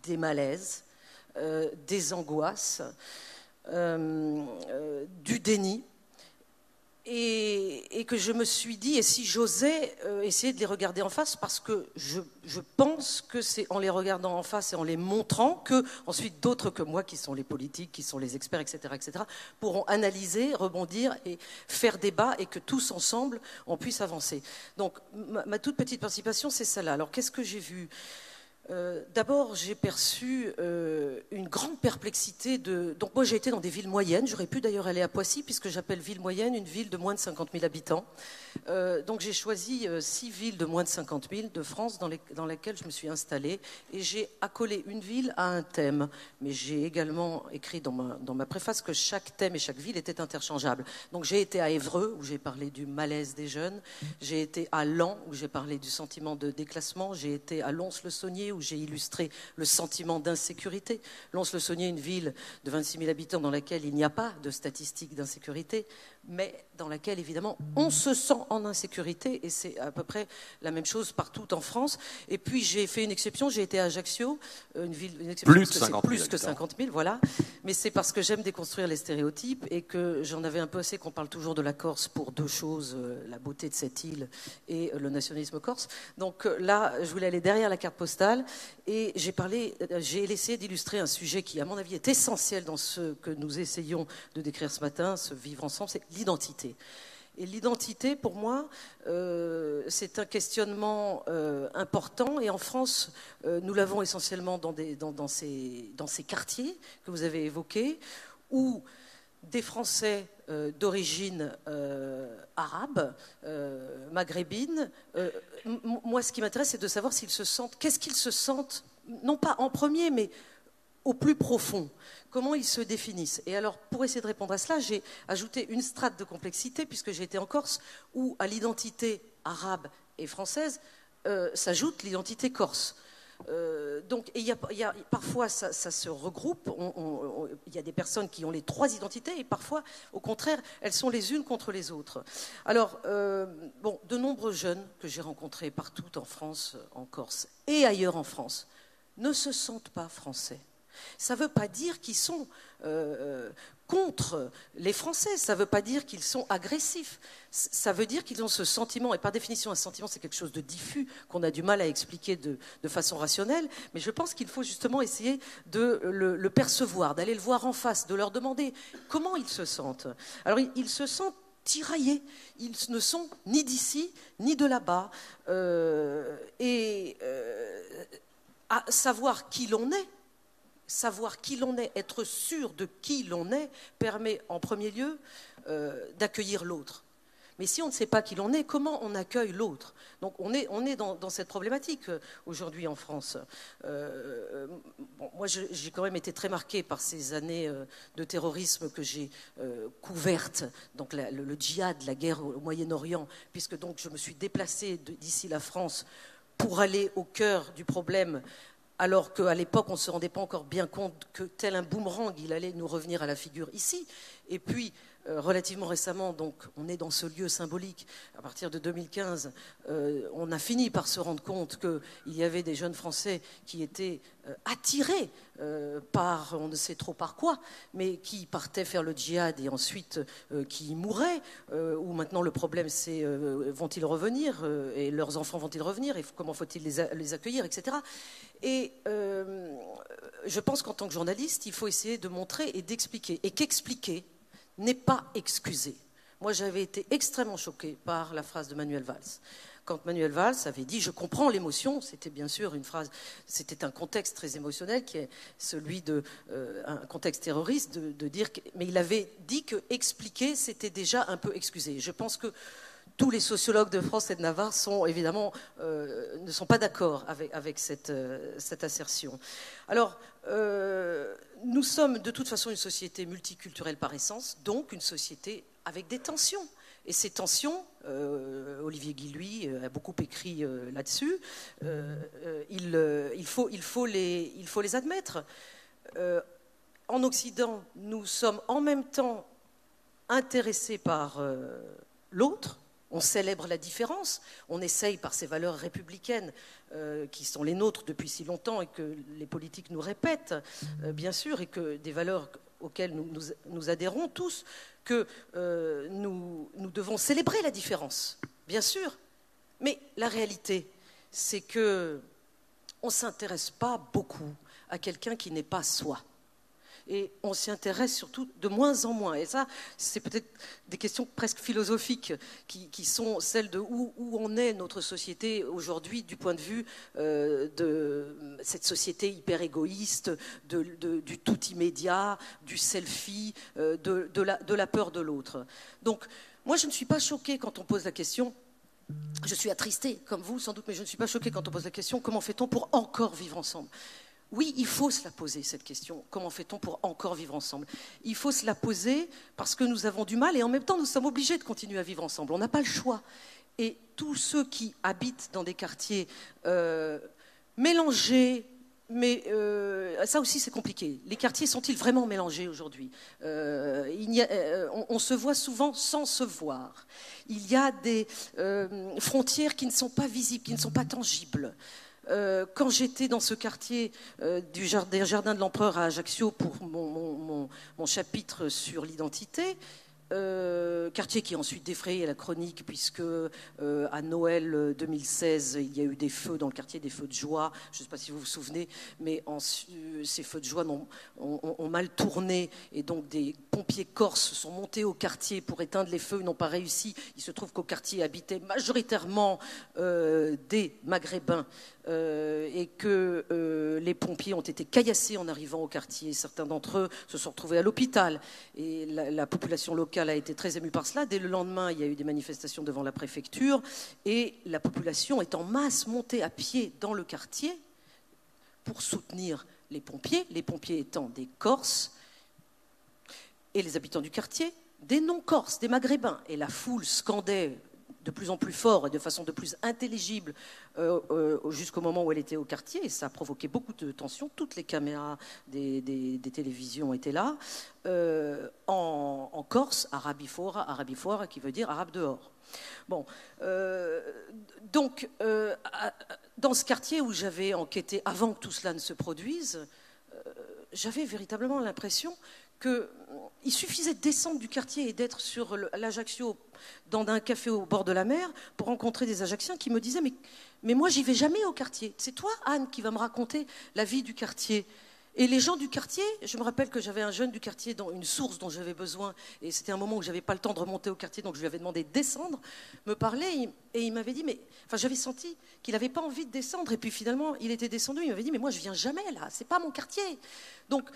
des malaises, des angoisses, du déni, et que je me suis dit, et si j'osais essayer de les regarder en face, parce que je pense que c'est en les regardant en face et en les montrant que ensuite d'autres que moi, qui sont les politiques, qui sont les experts, etc., pourront analyser, rebondir et faire débat, et que tous ensemble, on puisse avancer. Donc ma toute petite participation, c'est celle-là. Alors qu'est-ce que j'ai vu ? D'abord, j'ai perçu une grande perplexité Donc moi, j'ai été dans des villes moyennes. J'aurais pu d'ailleurs aller à Poissy, puisque j'appelle ville moyenne une ville de moins de 50 000 habitants. Donc j'ai choisi 6 villes de moins de 50 000 de France dans lesquelles je me suis installée. Et j'ai accolé une ville à un thème. Mais j'ai également écrit dans ma préface que chaque thème et chaque ville était interchangeable. Donc j'ai été à Évreux, où j'ai parlé du malaise des jeunes. J'ai été à Laon, où j'ai parlé du sentiment de déclassement. J'ai été à Lons-le-Saunier, où j'ai illustré le sentiment d'insécurité. Lons-le-Saunier, une ville de 26 000 habitants dans laquelle il n'y a pas de statistiques d'insécurité, mais dans laquelle, évidemment, on se sent en insécurité, et c'est à peu près la même chose partout en France. Et puis, j'ai fait une exception, j'ai été à Ajaccio, une exception plus parce que de 50 000 plus que 50 000, voilà. Mais c'est parce que j'aime déconstruire les stéréotypes et que j'en avais un peu assez qu'on parle toujours de la Corse pour deux choses, la beauté de cette île et le nationalisme corse. Donc là, je voulais aller derrière la carte postale et j'ai essayé d'illustrer un sujet qui, à mon avis, est essentiel dans ce que nous essayons de décrire ce matin, ce vivre ensemble, c'est l'identité. Et l'identité, pour moi, c'est un questionnement important. Et en France, nous l'avons essentiellement dans ces quartiers que vous avez évoqués, où des Français d'origine arabe, maghrébine, moi, ce qui m'intéresse, c'est de savoir s'ils se sentent, qu'est-ce qu'ils se sentent, non pas en premier, mais au plus profond, comment ils se définissent. Et alors, pour essayer de répondre à cela, j'ai ajouté une strate de complexité, puisque j'ai été en Corse, où à l'identité arabe et française s'ajoute l'identité corse. Donc, parfois, ça se regroupe. Il y a des personnes qui ont les trois identités, et parfois, au contraire, elles sont les unes contre les autres. Alors, de nombreux jeunes que j'ai rencontrés partout en France, en Corse et ailleurs en France, ne se sentent pas français. Ça ne veut pas dire qu'ils sont contre les Français, ça ne veut pas dire qu'ils sont agressifs, ça veut dire qu'ils ont ce sentiment, et par définition un sentiment c'est quelque chose de diffus, qu'on a du mal à expliquer de façon rationnelle, mais je pense qu'il faut justement essayer de le percevoir, d'aller le voir en face, de leur demander comment ils se sentent. Alors ils se sentent tiraillés, ils ne sont ni d'ici, ni de là-bas, à savoir qui l'on est. Savoir qui l'on est, être sûr de qui l'on est, permet en premier lieu d'accueillir l'autre. Mais si on ne sait pas qui l'on est, comment on accueille l'autre? Donc on est dans cette problématique aujourd'hui en France. Moi, j'ai quand même été très marquée par ces années de terrorisme que j'ai couvertes, donc le djihad, la guerre au Moyen-Orient, puisque donc je me suis déplacée d'ici la France pour aller au cœur du problème, alors qu'à l'époque, on ne se rendait pas encore bien compte que tel un boomerang, il allait nous revenir à la figure ici. Et puis, relativement récemment, donc, on est dans ce lieu symbolique. À partir de 2015, on a fini par se rendre compte qu'il y avait des jeunes Français qui étaient attirés par, on ne sait trop par quoi, mais qui partaient faire le djihad et ensuite qui mouraient, où maintenant le problème c'est vont-ils revenir et leurs enfants vont-ils revenir et comment faut-il les accueillir, etc. Et je pense qu'en tant que journaliste, il faut essayer de montrer et d'expliquer, et qu'expliquer n'est pas excuser. Moi, j'avais été extrêmement choquée par la phrase de Manuel Valls. Quand Manuel Valls avait dit « je comprends l'émotion », c'était bien sûr une phrase, c'était un contexte très émotionnel qui est celui un contexte terroriste, de dire mais il avait dit que expliquer, c'était déjà un peu excuser. Je pense que tous les sociologues de France et de Navarre sont évidemment ne sont pas d'accord avec cette assertion. Alors, nous sommes de toute façon une société multiculturelle par essence, donc une société avec des tensions. Et ces tensions, Olivier Guilluy a beaucoup écrit là-dessus, il faut les admettre. En Occident, nous sommes en même temps intéressés par l'autre. On célèbre la différence, on essaye par ces valeurs républicaines qui sont les nôtres depuis si longtemps et que les politiques nous répètent, bien sûr, et que des valeurs auxquelles nous adhérons tous, que nous devons célébrer la différence, bien sûr. Mais la réalité, c'est qu'on ne s'intéresse pas beaucoup à quelqu'un qui n'est pas soi. Et on s'y intéresse surtout de moins en moins. Et ça, c'est peut-être des questions presque philosophiques qui sont celles de où en est notre société aujourd'hui du point de vue de cette société hyper égoïste, du tout immédiat, du selfie, de la peur de l'autre. Donc, moi, je ne suis pas choquée quand on pose la question. Je suis attristée, comme vous, sans doute, mais je ne suis pas choquée quand on pose la question « Comment fait-on pour encore vivre ensemble ?» Oui, il faut se la poser, cette question. Comment fait-on pour encore vivre ensemble? Il faut se la poser parce que nous avons du mal et en même temps, nous sommes obligés de continuer à vivre ensemble. On n'a pas le choix. Et tous ceux qui habitent dans des quartiers mélangés, mais ça aussi c'est compliqué. Les quartiers sont-ils vraiment mélangés aujourd'hui? On se voit souvent sans se voir. Il y a des frontières qui ne sont pas visibles, qui ne sont pas tangibles. Quand j'étais dans ce quartier des Jardins de l'Empereur à Ajaccio pour mon chapitre sur l'identité, quartier qui a ensuite défrayé la chronique puisque à Noël 2016 il y a eu des feux dans le quartier, des feux de joie, je ne sais pas si vous vous souvenez, mais ces feux de joie ont mal tourné et donc des pompiers corses sont montés au quartier pour éteindre les feux, ils n'ont pas réussi. Il se trouve qu'au quartier habitaient majoritairement des Maghrébins et que les pompiers ont été caillassés en arrivant au quartier. Certains d'entre eux se sont retrouvés à l'hôpital et la population locale a été très émue par cela. Dès le lendemain, il y a eu des manifestations devant la préfecture et la population est en masse montée à pied dans le quartier pour soutenir les pompiers étant des Corses et les habitants du quartier, des non-Corses, des Maghrébins. Et la foule scandait de plus en plus fort et de façon de plus intelligible jusqu'au moment où elle était au quartier, et ça a provoqué beaucoup de tensions. Toutes les caméras des télévisions étaient là. En Corse, Arabifora, qui veut dire arabe dehors. Bon, donc, dans ce quartier où j'avais enquêté avant que tout cela ne se produise, j'avais véritablement l'impression qu'il suffisait de descendre du quartier et d'être sur l'Ajaccio, dans un café au bord de la mer, pour rencontrer des Ajacciens qui me disaient mais moi, j'y vais jamais au quartier. C'est toi, Anne, qui va me raconter la vie du quartier. Et les gens du quartier, je me rappelle que j'avais un jeune du quartier, dans une source dont j'avais besoin, et c'était un moment où je n'avais pas le temps de remonter au quartier, donc je lui avais demandé de descendre, me parlait, et il m'avait dit, j'avais senti qu'il n'avait pas envie de descendre, et puis finalement, il était descendu, il m'avait dit, mais moi, je viens jamais là, c'est pas mon quartier. Donc,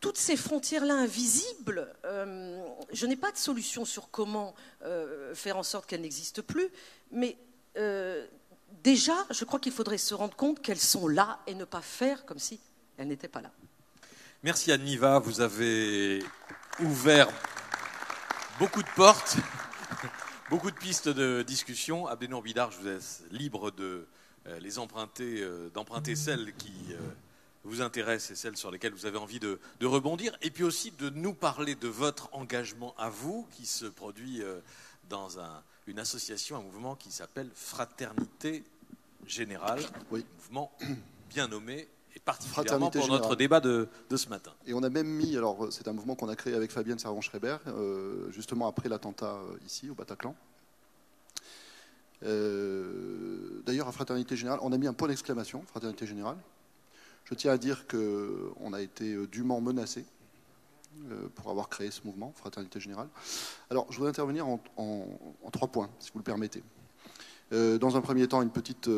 toutes ces frontières-là invisibles, je n'ai pas de solution sur comment faire en sorte qu'elles n'existent plus, mais déjà, je crois qu'il faudrait se rendre compte qu'elles sont là et ne pas faire comme si elles n'étaient pas là. Merci Anne Niva, vous avez ouvert beaucoup de portes, beaucoup de pistes de discussion. Abdenour Bidar, je vous laisse libre de les emprunter, d'emprunter celles qui vous intéressent et celles sur lesquelles vous avez envie de rebondir, et puis aussi de nous parler de votre engagement à vous, qui se produit dans une association, un mouvement qui s'appelle Fraternité Générale, oui. Un mouvement bien nommé, et particulièrement pour Générale. notre débat de ce matin. Et on a même mis, alors c'est un mouvement qu'on a créé avec Fabienne Servan-Schreiber, justement après l'attentat ici, au Bataclan. D'ailleurs, à Fraternité Générale, on a mis un point d'exclamation, Fraternité Générale. Je tiens à dire qu'on a été dûment menacé pour avoir créé ce mouvement, Fraternité Générale. Alors, je voudrais intervenir en 3 points, si vous le permettez. Dans un premier temps, une petite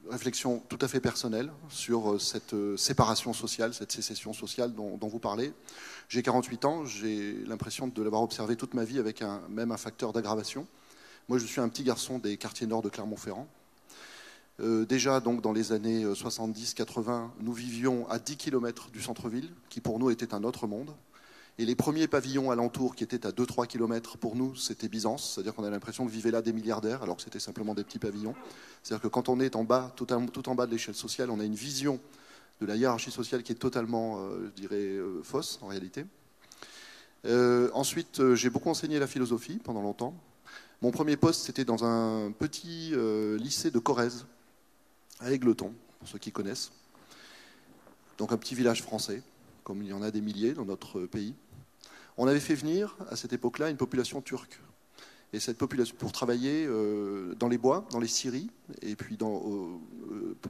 réflexion tout à fait personnelle sur cette séparation sociale, cette sécession sociale dont vous parlez. J'ai 48 ans, j'ai l'impression de l'avoir observé toute ma vie avec même un facteur d'aggravation. Moi, je suis un petit garçon des quartiers nord de Clermont-Ferrand. Déjà, donc, dans les années 70-80, nous vivions à 10 km du centre-ville, qui pour nous était un autre monde. Et les premiers pavillons alentours, qui étaient à 2-3 km, pour nous, c'était Byzance. C'est-à-dire qu'on a l'impression que vivaient là des milliardaires, alors que c'était simplement des petits pavillons. C'est-à-dire que quand on est en bas, tout en bas de l'échelle sociale, on a une vision de la hiérarchie sociale qui est totalement, je dirais, fausse, en réalité. Ensuite, j'ai beaucoup enseigné la philosophie pendant longtemps. Mon premier poste, c'était dans un petit lycée de Corrèze, à Égletons, pour ceux qui connaissent. Donc un petit village français, comme il y en a des milliers dans notre pays. On avait fait venir, à cette époque-là, une population turque. Et cette population, pour travailler dans les bois, dans les scieries, et puis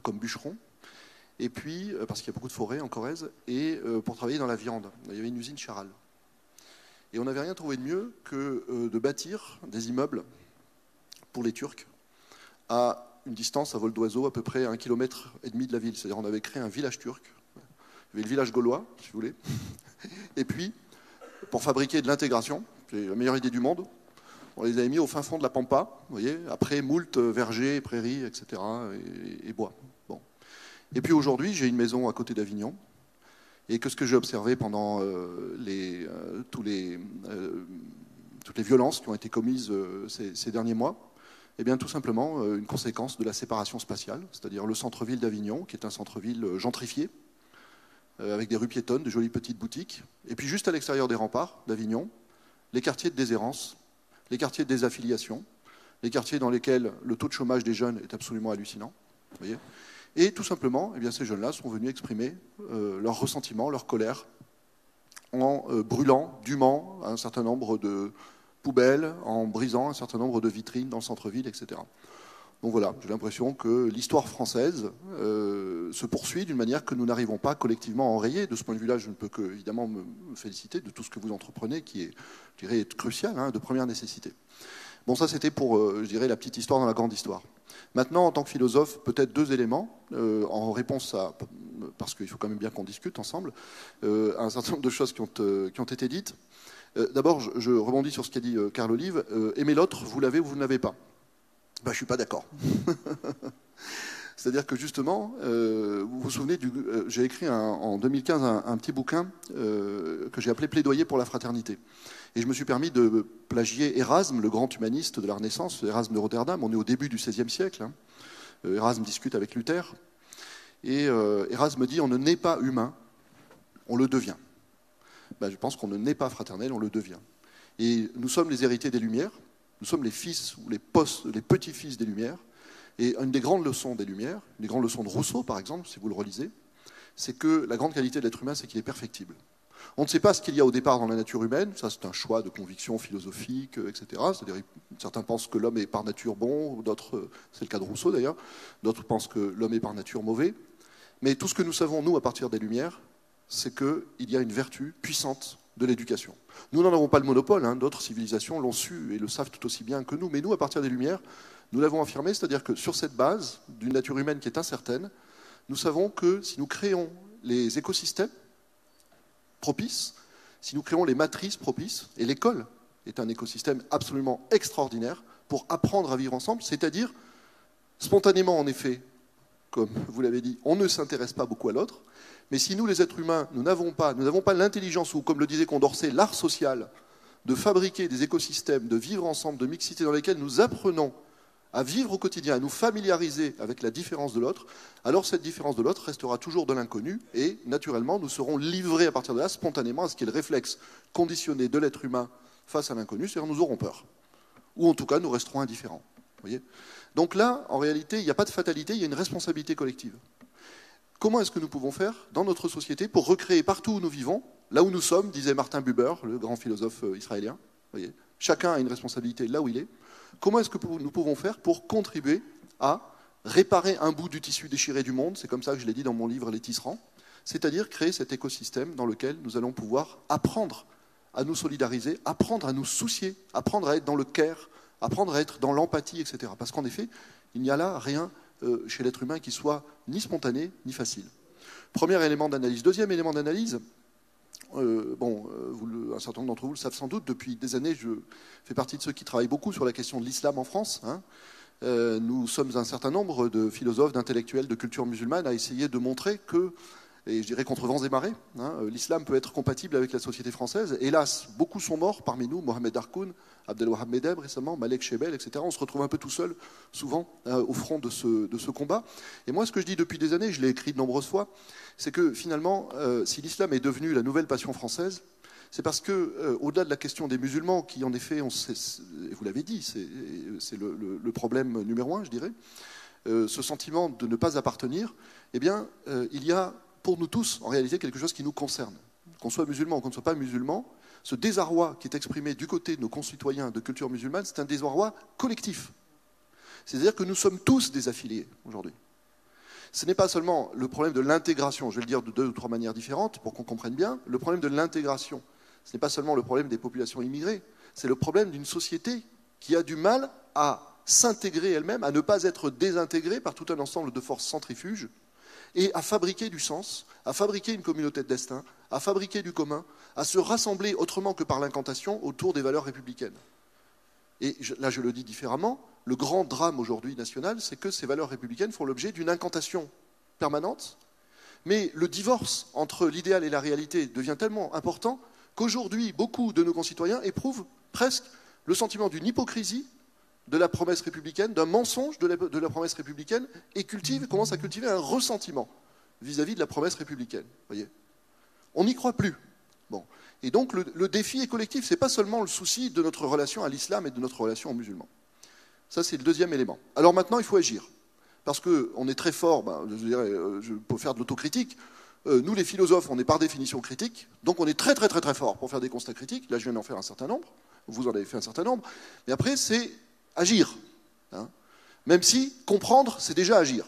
comme bûcheron. Et puis, parce qu'il y a beaucoup de forêts en Corrèze, et pour travailler dans la viande. Il y avait une usine Charal. Et on n'avait rien trouvé de mieux que de bâtir des immeubles pour les Turcs à une distance à vol d'oiseau à peu près à 1,5 km de la ville. C'est-à-dire on avait créé un village turc. Il y avait le village gaulois, si vous voulez. Et puis, pour fabriquer de l'intégration, c'est la meilleure idée du monde, on les avait mis au fin fond de la Pampa, vous voyez, après moult vergers, prairies, etc. et bois. Bon. Et puis aujourd'hui, j'ai une maison à côté d'Avignon. Et que ce que j'ai observé pendant toutes les violences qui ont été commises ces derniers mois, Eh bien, tout simplement, une conséquence de la séparation spatiale, c'est-à-dire le centre-ville d'Avignon, qui est un centre-ville gentrifié, avec des rues piétonnes, de jolies petites boutiques, et puis juste à l'extérieur des remparts d'Avignon, les quartiers de déshérence, les quartiers de désaffiliation, les quartiers dans lesquels le taux de chômage des jeunes est absolument hallucinant. Vous voyez ? Et tout simplement, eh bien, ces jeunes-là sont venus exprimer leur ressentiment, leur colère, en brûlant dûment un certain nombre de poubelles, en brisant un certain nombre de vitrines dans le centre-ville, etc. Donc voilà, j'ai l'impression que l'histoire française se poursuit d'une manière que nous n'arrivons pas collectivement à enrayer. De ce point de vue-là, je ne peux que, évidemment, me féliciter de tout ce que vous entreprenez, qui est, je dirais, crucial, hein, de première nécessité. Bon, ça, c'était pour, je dirais, la petite histoire dans la grande histoire. Maintenant, en tant que philosophe, peut-être 2 éléments, en réponse à, parce qu'il faut quand même bien qu'on discute ensemble, à un certain nombre de choses qui ont été dites. D'abord, je rebondis sur ce qu'a dit Carl Olive. Aimer l'autre, vous l'avez ou vous ne l'avez pas. Ben, je ne suis pas d'accord. C'est-à-dire que justement, vous vous souvenez, j'ai écrit en 2015 un petit bouquin que j'ai appelé Plaidoyer pour la fraternité. Et je me suis permis de plagier Erasme, le grand humaniste de la Renaissance, Erasme de Rotterdam. On est au début du XVIe siècle. Hein. Erasme discute avec Luther. Et Erasme dit, on ne naît pas humain, on le devient. Ben, je pense qu'on ne naît pas fraternel, on le devient. Et nous sommes les héritiers des Lumières, nous sommes les fils ou les petits-fils des Lumières. Et une des grandes leçons des Lumières, une des grandes leçons de Rousseau, par exemple, si vous le relisez, c'est que la grande qualité de l'être humain, c'est qu'il est perfectible. On ne sait pas ce qu'il y a au départ dans la nature humaine, ça c'est un choix de conviction philosophique, etc. C'est-à-dire, certains pensent que l'homme est par nature bon, d'autres, c'est le cas de Rousseau d'ailleurs, d'autres pensent que l'homme est par nature mauvais. Mais tout ce que nous savons, nous, à partir des Lumières, c'est qu'il y a une vertu puissante de l'éducation. Nous n'en avons pas le monopole, hein, d'autres civilisations l'ont su et le savent tout aussi bien que nous, mais nous, à partir des Lumières, nous l'avons affirmé, c'est-à-dire que sur cette base d'une nature humaine qui est incertaine, nous savons que si nous créons les écosystèmes propices, si nous créons les matrices propices, et l'école est un écosystème absolument extraordinaire pour apprendre à vivre ensemble, c'est-à-dire spontanément en effet, comme vous l'avez dit, on ne s'intéresse pas beaucoup à l'autre, mais si nous les êtres humains, nous n'avons pas l'intelligence, ou comme le disait Condorcet, l'art social, de fabriquer des écosystèmes, de vivre ensemble, de mixité dans lesquels nous apprenons à vivre au quotidien, à nous familiariser avec la différence de l'autre, alors cette différence de l'autre restera toujours de l'inconnu et naturellement nous serons livrés à partir de là spontanément à ce qui est le réflexe conditionné de l'être humain face à l'inconnu, c'est-à-dire nous aurons peur. Ou en tout cas nous resterons indifférents. Voyez ? Donc là, en réalité, il n'y a pas de fatalité, il y a une responsabilité collective. Comment est-ce que nous pouvons faire dans notre société pour recréer partout où nous vivons, là où nous sommes, disait Martin Buber, le grand philosophe israélien, voyez ? Chacun a une responsabilité là où il est. Comment est-ce que nous pouvons faire pour contribuer à réparer un bout du tissu déchiré du monde, c'est comme ça que je l'ai dit dans mon livre Les Tisserands, c'est-à-dire créer cet écosystème dans lequel nous allons pouvoir apprendre à nous solidariser, apprendre à nous soucier, apprendre à être dans le care, apprendre à être dans l'empathie, etc. Parce qu'en effet, il n'y a là rien chez l'être humain qui soit ni spontané, ni facile. Premier élément d'analyse. Deuxième élément d'analyse, un certain nombre d'entre vous le savent sans doute, depuis des années, je fais partie de ceux qui travaillent beaucoup sur la question de l'islam en France. Hein. Nous sommes un certain nombre de philosophes, d'intellectuels, de culture musulmane à essayer de montrer que, et je dirais contre vents et marées, hein, l'islam peut être compatible avec la société française. Hélas, beaucoup sont morts parmi nous, Mohamed Harkoun, Abdelwahab Medeb récemment, Malek Chebel, etc. On se retrouve un peu tout seul, souvent, au front de ce combat. Et moi, ce que je dis depuis des années, je l'ai écrit de nombreuses fois, c'est que finalement, si l'islam est devenu la nouvelle passion française, c'est parce que, au-delà de la question des musulmans, qui en effet, vous l'avez dit, c'est le problème numéro un, je dirais, ce sentiment de ne pas appartenir, eh bien, il y a pour nous tous, en réalité, quelque chose qui nous concerne. Qu'on soit musulman ou qu'on ne soit pas musulman, ce désarroi qui est exprimé du côté de nos concitoyens de culture musulmane, c'est un désarroi collectif. C'est-à-dire que nous sommes tous des affiliés aujourd'hui. Ce n'est pas seulement le problème de l'intégration, je vais le dire de 2 ou 3 manières différentes pour qu'on comprenne bien, le problème de l'intégration. Ce n'est pas seulement le problème des populations immigrées, c'est le problème d'une société qui a du mal à s'intégrer elle-même, à ne pas être désintégrée par tout un ensemble de forces centrifuges, et à fabriquer du sens, à fabriquer une communauté de destin, à fabriquer du commun, à se rassembler autrement que par l'incantation autour des valeurs républicaines. Et là, je le dis différemment, le grand drame aujourd'hui national, c'est que ces valeurs républicaines font l'objet d'une incantation permanente, mais le divorce entre l'idéal et la réalité devient tellement important qu'aujourd'hui, beaucoup de nos concitoyens éprouvent presque le sentiment d'une hypocrisie de la promesse républicaine, d'un mensonge de la promesse républicaine, et commence à cultiver un ressentiment vis-à-vis de la promesse républicaine. Voyez, on n'y croit plus. Bon. Et donc le défi est collectif, ce n'est pas seulement le souci de notre relation à l'islam et de notre relation aux musulmans. Ça, c'est le deuxième élément. Alors maintenant, il faut agir. Parce qu'on est très fort, je peux faire de l'autocritique. Nous, les philosophes, on est par définition critiques, donc on est très très très très fort pour faire des constats critiques. Là, je viens d'en faire un certain nombre, vous en avez fait un certain nombre. Mais après, c'est agir. Hein. Même si comprendre, c'est déjà agir.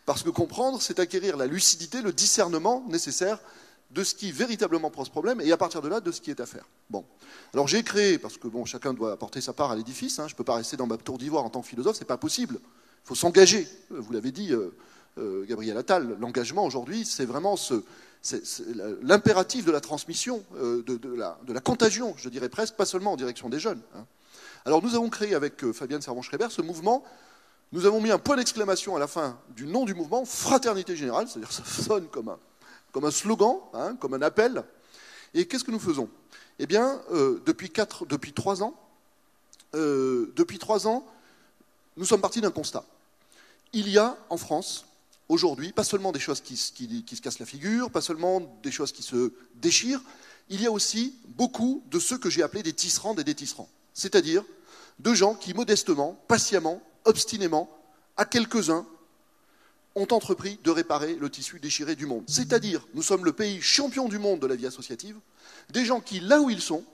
Parce que comprendre, c'est acquérir la lucidité, le discernement nécessaire de ce qui véritablement pose problème, et à partir de là, de ce qui est à faire. Bon. Alors j'ai créé, parce que bon, chacun doit apporter sa part à l'édifice, hein, je ne peux pas rester dans ma tour d'ivoire en tant que philosophe, c'est pas possible. Il faut s'engager. Vous l'avez dit, Gabriel Attal, l'engagement aujourd'hui, c'est vraiment l'impératif de la transmission, de la contagion, je dirais presque, pas seulement en direction des jeunes. Hein. Alors nous avons créé avec Fabienne Servan-Schreiber ce mouvement. Nous avons mis un point d'exclamation à la fin du nom du mouvement, Fraternité Générale, c'est-à-dire ça sonne comme un slogan, hein, comme un appel. Et qu'est-ce que nous faisons? Eh bien, depuis 3 ans, nous sommes partis d'un constat. Il y a en France, aujourd'hui, pas seulement des choses qui se cassent la figure, pas seulement des choses qui se déchirent, il y a aussi beaucoup de ceux que j'ai appelés des tisserands et des tisserands. C'est-à-dire de gens qui, modestement, patiemment, obstinément, à quelques-uns, ont entrepris de réparer le tissu déchiré du monde. C'est-à-dire, nous sommes le pays champion du monde de la vie associative, des gens qui, là où ils sont,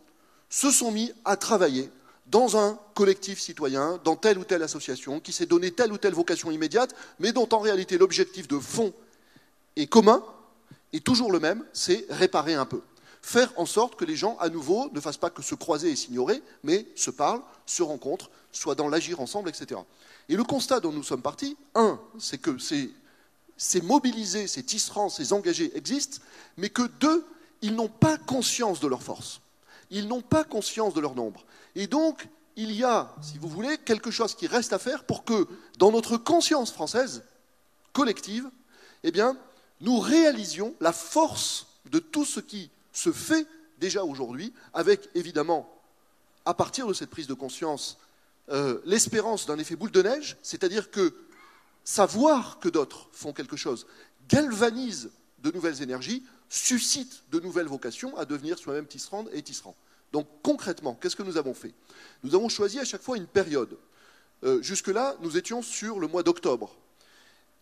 se sont mis à travailler dans un collectif citoyen, dans telle ou telle association, qui s'est donné telle ou telle vocation immédiate, mais dont en réalité l'objectif de fond est commun, est toujours le même, c'est réparer un peu. Faire en sorte que les gens, à nouveau, ne fassent pas que se croiser et s'ignorer, mais se parlent, se rencontrent, soient dans l'agir ensemble, etc. Et le constat dont nous sommes partis, c'est que ces mobilisés, ces tisserands, ces engagés existent, mais que ils n'ont pas conscience de leur force. Ils n'ont pas conscience de leur nombre. Et donc, il y a, si vous voulez, quelque chose qui reste à faire pour que, dans notre conscience française, collective, eh bien, nous réalisions la force de tout ce qui se fait déjà aujourd'hui, avec, évidemment, à partir de cette prise de conscience, l'espérance d'un effet boule de neige, c'est-à-dire que savoir que d'autres font quelque chose galvanise de nouvelles énergies, suscite de nouvelles vocations à devenir soi-même tisserand et tisserand. Donc concrètement, qu'est-ce que nous avons fait? Nous avons choisi à chaque fois une période. Jusque-là, nous étions sur le mois d'octobre.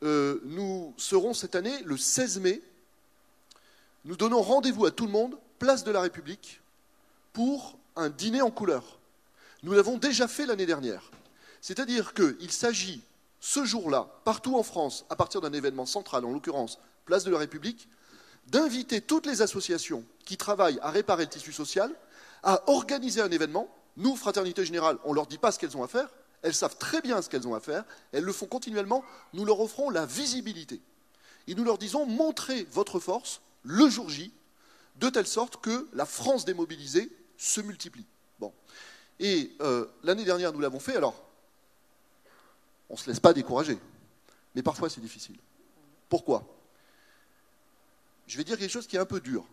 Nous serons cette année, le 16 mai, nous donnons rendez-vous à tout le monde, place de la République, pour un dîner en couleur. Nous l'avons déjà fait l'année dernière. C'est-à-dire qu'il s'agit, ce jour-là, partout en France, à partir d'un événement central, en l'occurrence, place de la République, d'inviter toutes les associations qui travaillent à réparer le tissu social à organiser un événement. Nous, Fraternité Générale, on ne leur dit pas ce qu'elles ont à faire, elles savent très bien ce qu'elles ont à faire, elles le font continuellement, nous leur offrons la visibilité. Et nous leur disons, montrez votre force le jour J, de telle sorte que la France démobilisée se multiplie. Bon. Et l'année dernière, nous l'avons fait, alors, on ne se laisse pas décourager, mais parfois c'est difficile. Pourquoi? Je vais dire quelque chose qui est un peu dur.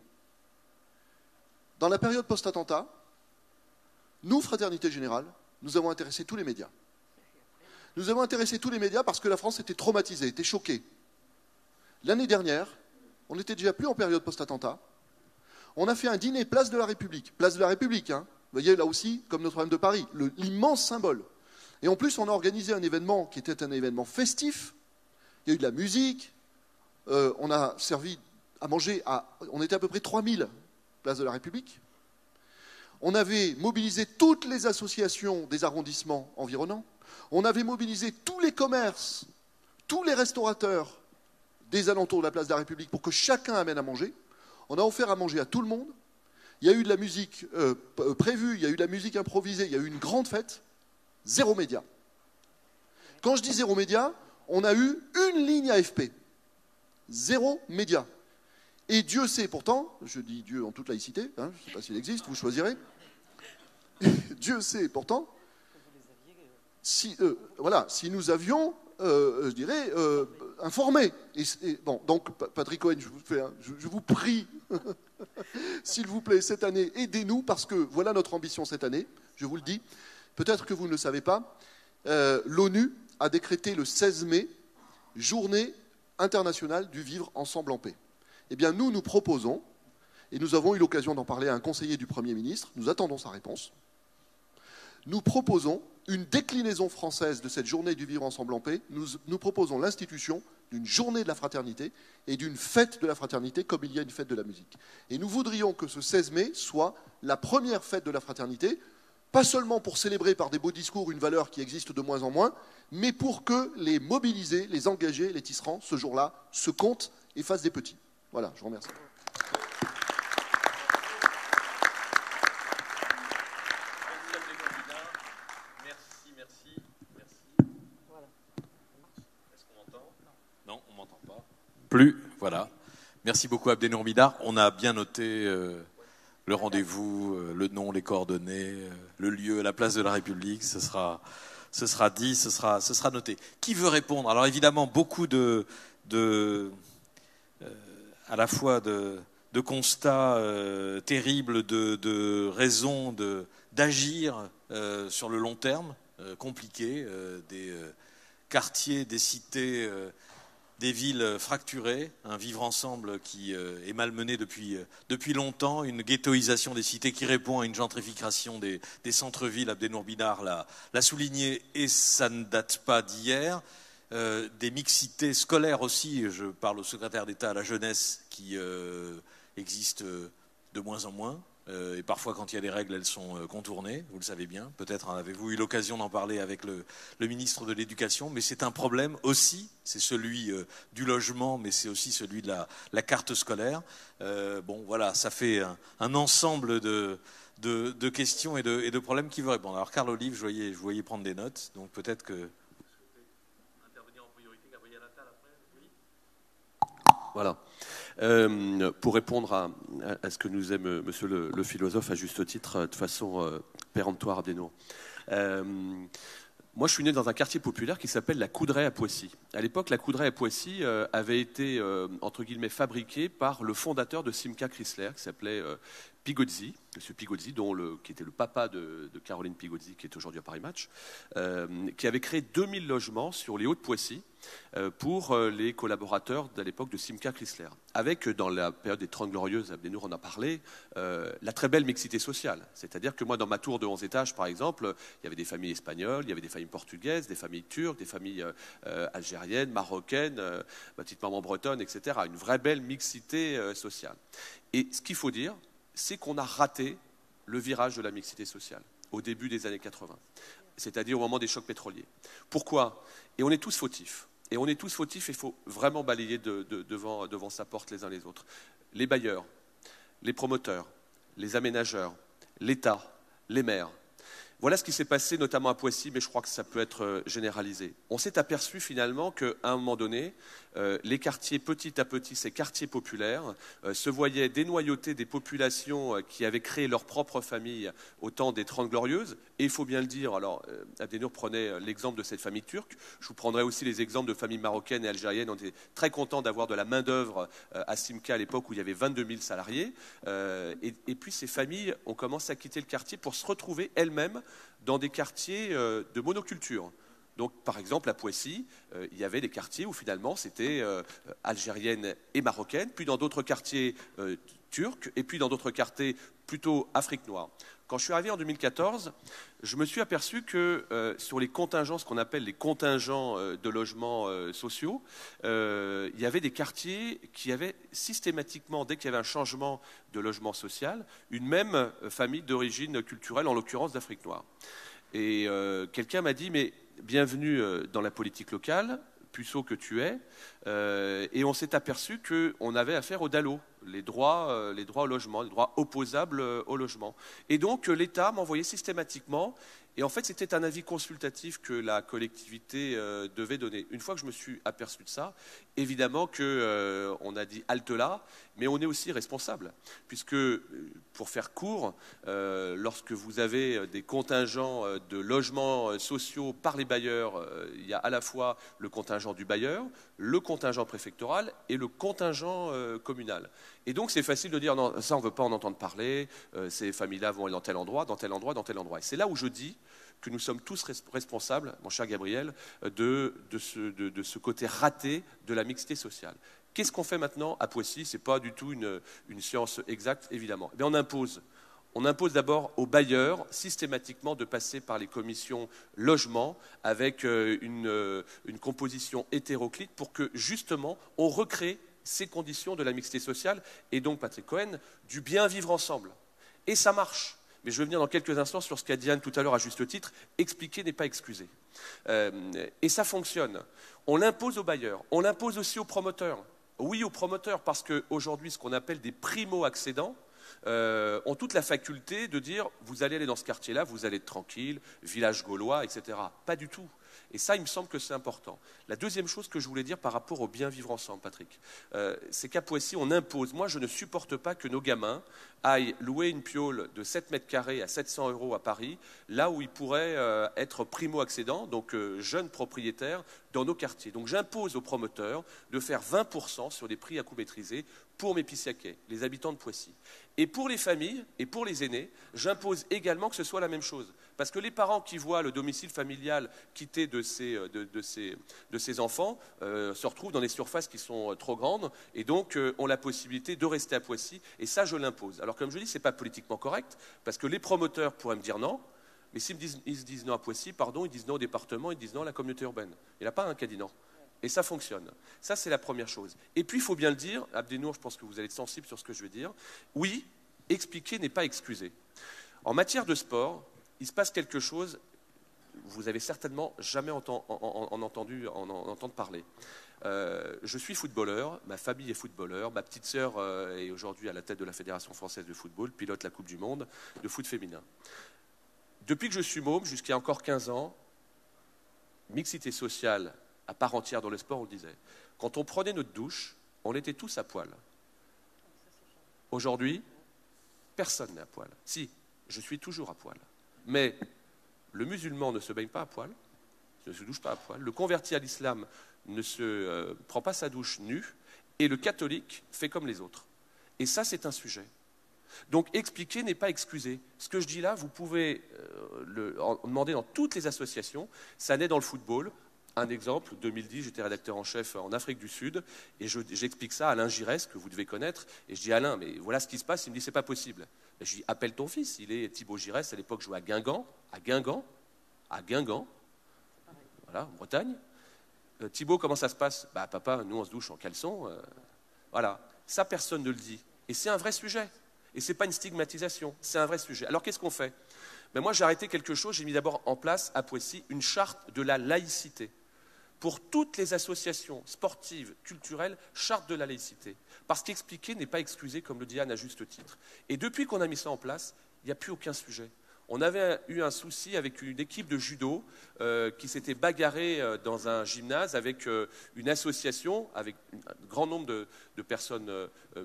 Dans la période post-attentat, nous, Fraternité Générale, nous avons intéressé tous les médias. Nous avons intéressé tous les médias parce que la France était traumatisée, était choquée. L'année dernière, on n'était déjà plus en période post-attentat. On a fait un dîner place de la République. Place de la République, hein. Vous voyez, là aussi, comme Notre-Dame de Paris, l'immense symbole. Et en plus, on a organisé un événement qui était un événement festif. Il y a eu de la musique. On a servi à manger on était à peu près 3000 place de la République. On avait mobilisé toutes les associations des arrondissements environnants. On avait mobilisé tous les commerces, tous les restaurateurs des alentours de la place de la République pour que chacun amène à manger. On a offert à manger à tout le monde. Il y a eu de la musique prévue, il y a eu de la musique improvisée, il y a eu une grande fête. Zéro média. Quand je dis zéro média, on a eu une ligne AFP. Zéro média. Et Dieu sait pourtant, je dis Dieu en toute laïcité, hein, je ne sais pas s'il existe, vous choisirez. Dieu sait pourtant, si nous avions, je dirais, informé. Bon, donc, Patrick Cohen, je vous prie, s'il vous plaît, cette année, aidez-nous, parce que voilà notre ambition cette année, je vous le dis, Peut-être que vous ne le savez pas, l'ONU a décrété le 16 mai journée internationale du vivre ensemble en paix. Eh bien, nous proposons, et nous avons eu l'occasion d'en parler à un conseiller du Premier ministre, nous attendons sa réponse, nous proposons une déclinaison française de cette journée du vivre ensemble en paix. Nous proposons l'institution d'une journée de la fraternité et d'une fête de la fraternité comme il y a une fête de la musique. Et nous voudrions que ce 16 mai soit la première fête de la fraternité, pas seulement pour célébrer par des beaux discours une valeur qui existe de moins en moins, mais pour que les mobilisés, les engagés, les tisserands, ce jour-là, se comptent et fassent des petits. Voilà, je vous remercie. Plus, voilà. Merci beaucoup Abdenour Midar. On a bien noté le rendez-vous, le nom, les coordonnées, le lieu, la place de la République. Ce sera dit, ce sera noté. Qui veut répondre? Alors évidemment, beaucoup à la fois de constats terribles, de raisons d'agir sur le long terme, compliqué, des quartiers, des cités, des villes fracturées, un vivre ensemble qui est malmené depuis longtemps, une ghettoisation des cités qui répond à une gentrification des centres-villes. Abdenour Midar l'a souligné et ça ne date pas d'hier. Des mixités scolaires aussi, je parle au secrétaire d'État à la jeunesse, qui existent de moins en moins. Et parfois, quand il y a des règles, elles sont contournées, vous le savez bien. Peut-être avez-vous eu l'occasion d'en parler avec le ministre de l'Éducation, mais c'est un problème aussi, c'est celui du logement, mais c'est aussi celui de la carte scolaire. Bon, voilà, ça fait un ensemble de questions et de problèmes qui veut répondre. Alors, Carl Olive, je voyais prendre des notes, donc peut-être que... Intervenir en priorité, Gabriel Attal après, oui. Voilà. Pour répondre à ce que nous aime monsieur le philosophe à juste titre, de façon péremptoire, Abdenour. Moi, je suis né dans un quartier populaire qui s'appelle la Coudray à Poissy. À l'époque, la Coudray à Poissy avait été, entre guillemets, fabriquée par le fondateur de Simca Chrysler, qui s'appelait Pigozzi, M. Pigozzi, qui était le papa de Caroline Pigozzi, qui est aujourd'hui à Paris Match, qui avait créé 2000 logements sur les Hauts-de-Poissy pour les collaborateurs de l'époque de Simca Chrysler. Avec, dans la période des 30 Glorieuses, Abdenour en a parlé, la très belle mixité sociale. C'est-à-dire que moi, dans ma tour de 11 étages, par exemple, il y avait des familles espagnoles, il y avait des familles portugaises, des familles turques, des familles algériennes, marocaines, ma petite maman bretonne, etc. Une vraie belle mixité sociale. Et ce qu'il faut dire, c'est qu'on a raté le virage de la mixité sociale au début des années 80, c'est-à-dire au moment des chocs pétroliers. Pourquoi? Et on est tous fautifs. Et on est tous fautifs, il faut vraiment balayer devant sa porte les uns les autres. Les bailleurs, les promoteurs, les aménageurs, l'État, les maires. Voilà ce qui s'est passé notamment à Poissy, mais je crois que ça peut être généralisé. On s'est aperçu finalement qu'à un moment donné, les quartiers, petit à petit, ces quartiers populaires, se voyaient dénoyauter des populations qui avaient créé leur propre famille au temps des 30 Glorieuses. Et il faut bien le dire, alors Abdenour prenait l'exemple de cette famille turque, je vous prendrai aussi les exemples de familles marocaines et algériennes. On était très contents d'avoir de la main-d'œuvre à Simca à l'époque où il y avait 22 000 salariés. Et puis ces familles ont commencé à quitter le quartier pour se retrouver elles-mêmes dans des quartiers de monoculture. Donc, par exemple, à Poissy, il y avait des quartiers où finalement c'était algérienne et marocaine, puis dans d'autres quartiers turcs, et puis dans d'autres quartiers plutôt Afrique noire. Quand je suis arrivé en 2014, je me suis aperçu que sur les contingents, ce qu'on appelle les contingents de logements sociaux, il y avait des quartiers qui avaient systématiquement, dès qu'il y avait un changement de logement social, une même famille d'origine culturelle, en l'occurrence d'Afrique noire. Et quelqu'un m'a dit, mais bienvenue dans la politique locale, puceau que tu es, et on s'est aperçu qu'on avait affaire au DALO, les droits au logement, les droits opposables au logement. Et donc l'État m'envoyait systématiquement, et en fait c'était un avis consultatif que la collectivité devait donner. Une fois que je me suis aperçu de ça, évidemment qu'on a dit halte là, mais on est aussi responsable, puisque pour faire court, lorsque vous avez des contingents de logements sociaux par les bailleurs, il y a à la fois le contingent du bailleur, le contingent préfectoral et le contingent communal. Et donc c'est facile de dire non, ça on ne veut pas en entendre parler, ces familles-là vont aller dans tel endroit, dans tel endroit, dans tel endroit. Et c'est là où je dis que nous sommes tous responsables, mon cher Gabriel, de ce côté raté de la mixité sociale. Qu'est-ce qu'on fait maintenant à Poissy? Ce n'est pas du tout une science exacte, évidemment. Mais on impose d'abord aux bailleurs systématiquement de passer par les commissions logement avec une composition hétéroclite pour que justement on recrée ces conditions de la mixité sociale et donc, Patrick Cohen, du bien vivre ensemble. Et ça marche. Mais je vais venir dans quelques instants sur ce qu'a dit Anne tout à l'heure à juste titre. Expliquer n'est pas excuser. Et ça fonctionne. On l'impose aux bailleurs. On l'impose aussi aux promoteurs. Oui, aux promoteurs, parce qu'aujourd'hui, ce qu'on appelle des primo-accédants ont toute la faculté de dire vous allez aller dans ce quartier-là, vous allez être tranquille, village gaulois, etc. Pas du tout. Et ça, il me semble que c'est important. La deuxième chose que je voulais dire par rapport au bien vivre ensemble, Patrick, c'est qu'à Poissy, on impose. Moi, je ne supporte pas que nos gamins aillent louer une piole de 7 mètres carrés à 700 € à Paris, là où ils pourraient être primo-accédants, donc jeunes propriétaires, dans nos quartiers. Donc j'impose aux promoteurs de faire 20% sur les prix à coût maîtrisé pour mes Pissiaquais, les habitants de Poissy. Et pour les familles et pour les aînés, j'impose également que ce soit la même chose. Parce que les parents qui voient le domicile familial quitté de ces enfants se retrouvent dans des surfaces qui sont trop grandes et donc ont la possibilité de rester à Poissy. Et ça, je l'impose. Alors comme je dis, ce n'est pas politiquement correct parce que les promoteurs pourraient me dire non. Mais s'ils se disent non à Poissy, pardon, ils disent non au département, ils disent non à la communauté urbaine. Il n'y en a pas un qui a dit non. Et ça fonctionne. Ça, c'est la première chose. Et puis, il faut bien le dire, Abdenour, je pense que vous allez être sensible sur ce que je vais dire. Oui, expliquer n'est pas excuser. En matière de sport, il se passe quelque chose, vous avez certainement jamais entendu parler. Je suis footballeur, ma famille est footballeur, ma petite sœur est aujourd'hui à la tête de la Fédération française de football, pilote la Coupe du Monde de foot féminin. Depuis que je suis môme, jusqu'à encore 15 ans, mixité sociale à part entière dans le sport, on le disait. Quand on prenait notre douche, on était tous à poil. Aujourd'hui, personne n'est à poil. Si, je suis toujours à poil. Mais le musulman ne se baigne pas à poil, ne se douche pas à poil. Le converti à l'islam ne se prend pas sa douche nue. Et le catholique fait comme les autres. Et ça, c'est un sujet. Donc, expliquer n'est pas excuser. Ce que je dis là, vous pouvez en demander dans toutes les associations. Ça naît dans le football. Un exemple, 2010, j'étais rédacteur en chef en Afrique du Sud, et j'explique ça à Alain Giresse, que vous devez connaître, et je dis Alain, mais voilà ce qui se passe, il me dit c'est pas possible. Et je dis appelle ton fils, il est Thibaut Giresse, à l'époque jouait à Guingamp, voilà, en Bretagne. Thibaut, comment ça se passe? Bah papa, nous on se douche en caleçon, voilà. Ça personne ne le dit, et c'est un vrai sujet, et c'est pas une stigmatisation, c'est un vrai sujet. Alors qu'est-ce qu'on fait? Ben moi j'ai arrêté quelque chose, j'ai mis d'abord en place à Poissy une charte de la laïcité. Pour toutes les associations sportives, culturelles, charte de la laïcité. Parce qu'expliquer n'est pas excuser, comme le dit Anne à juste titre. Et depuis qu'on a mis ça en place, il n'y a plus aucun sujet. On avait eu un souci avec une équipe de judo qui s'était bagarrée dans un gymnase avec une association, avec un grand nombre de personnes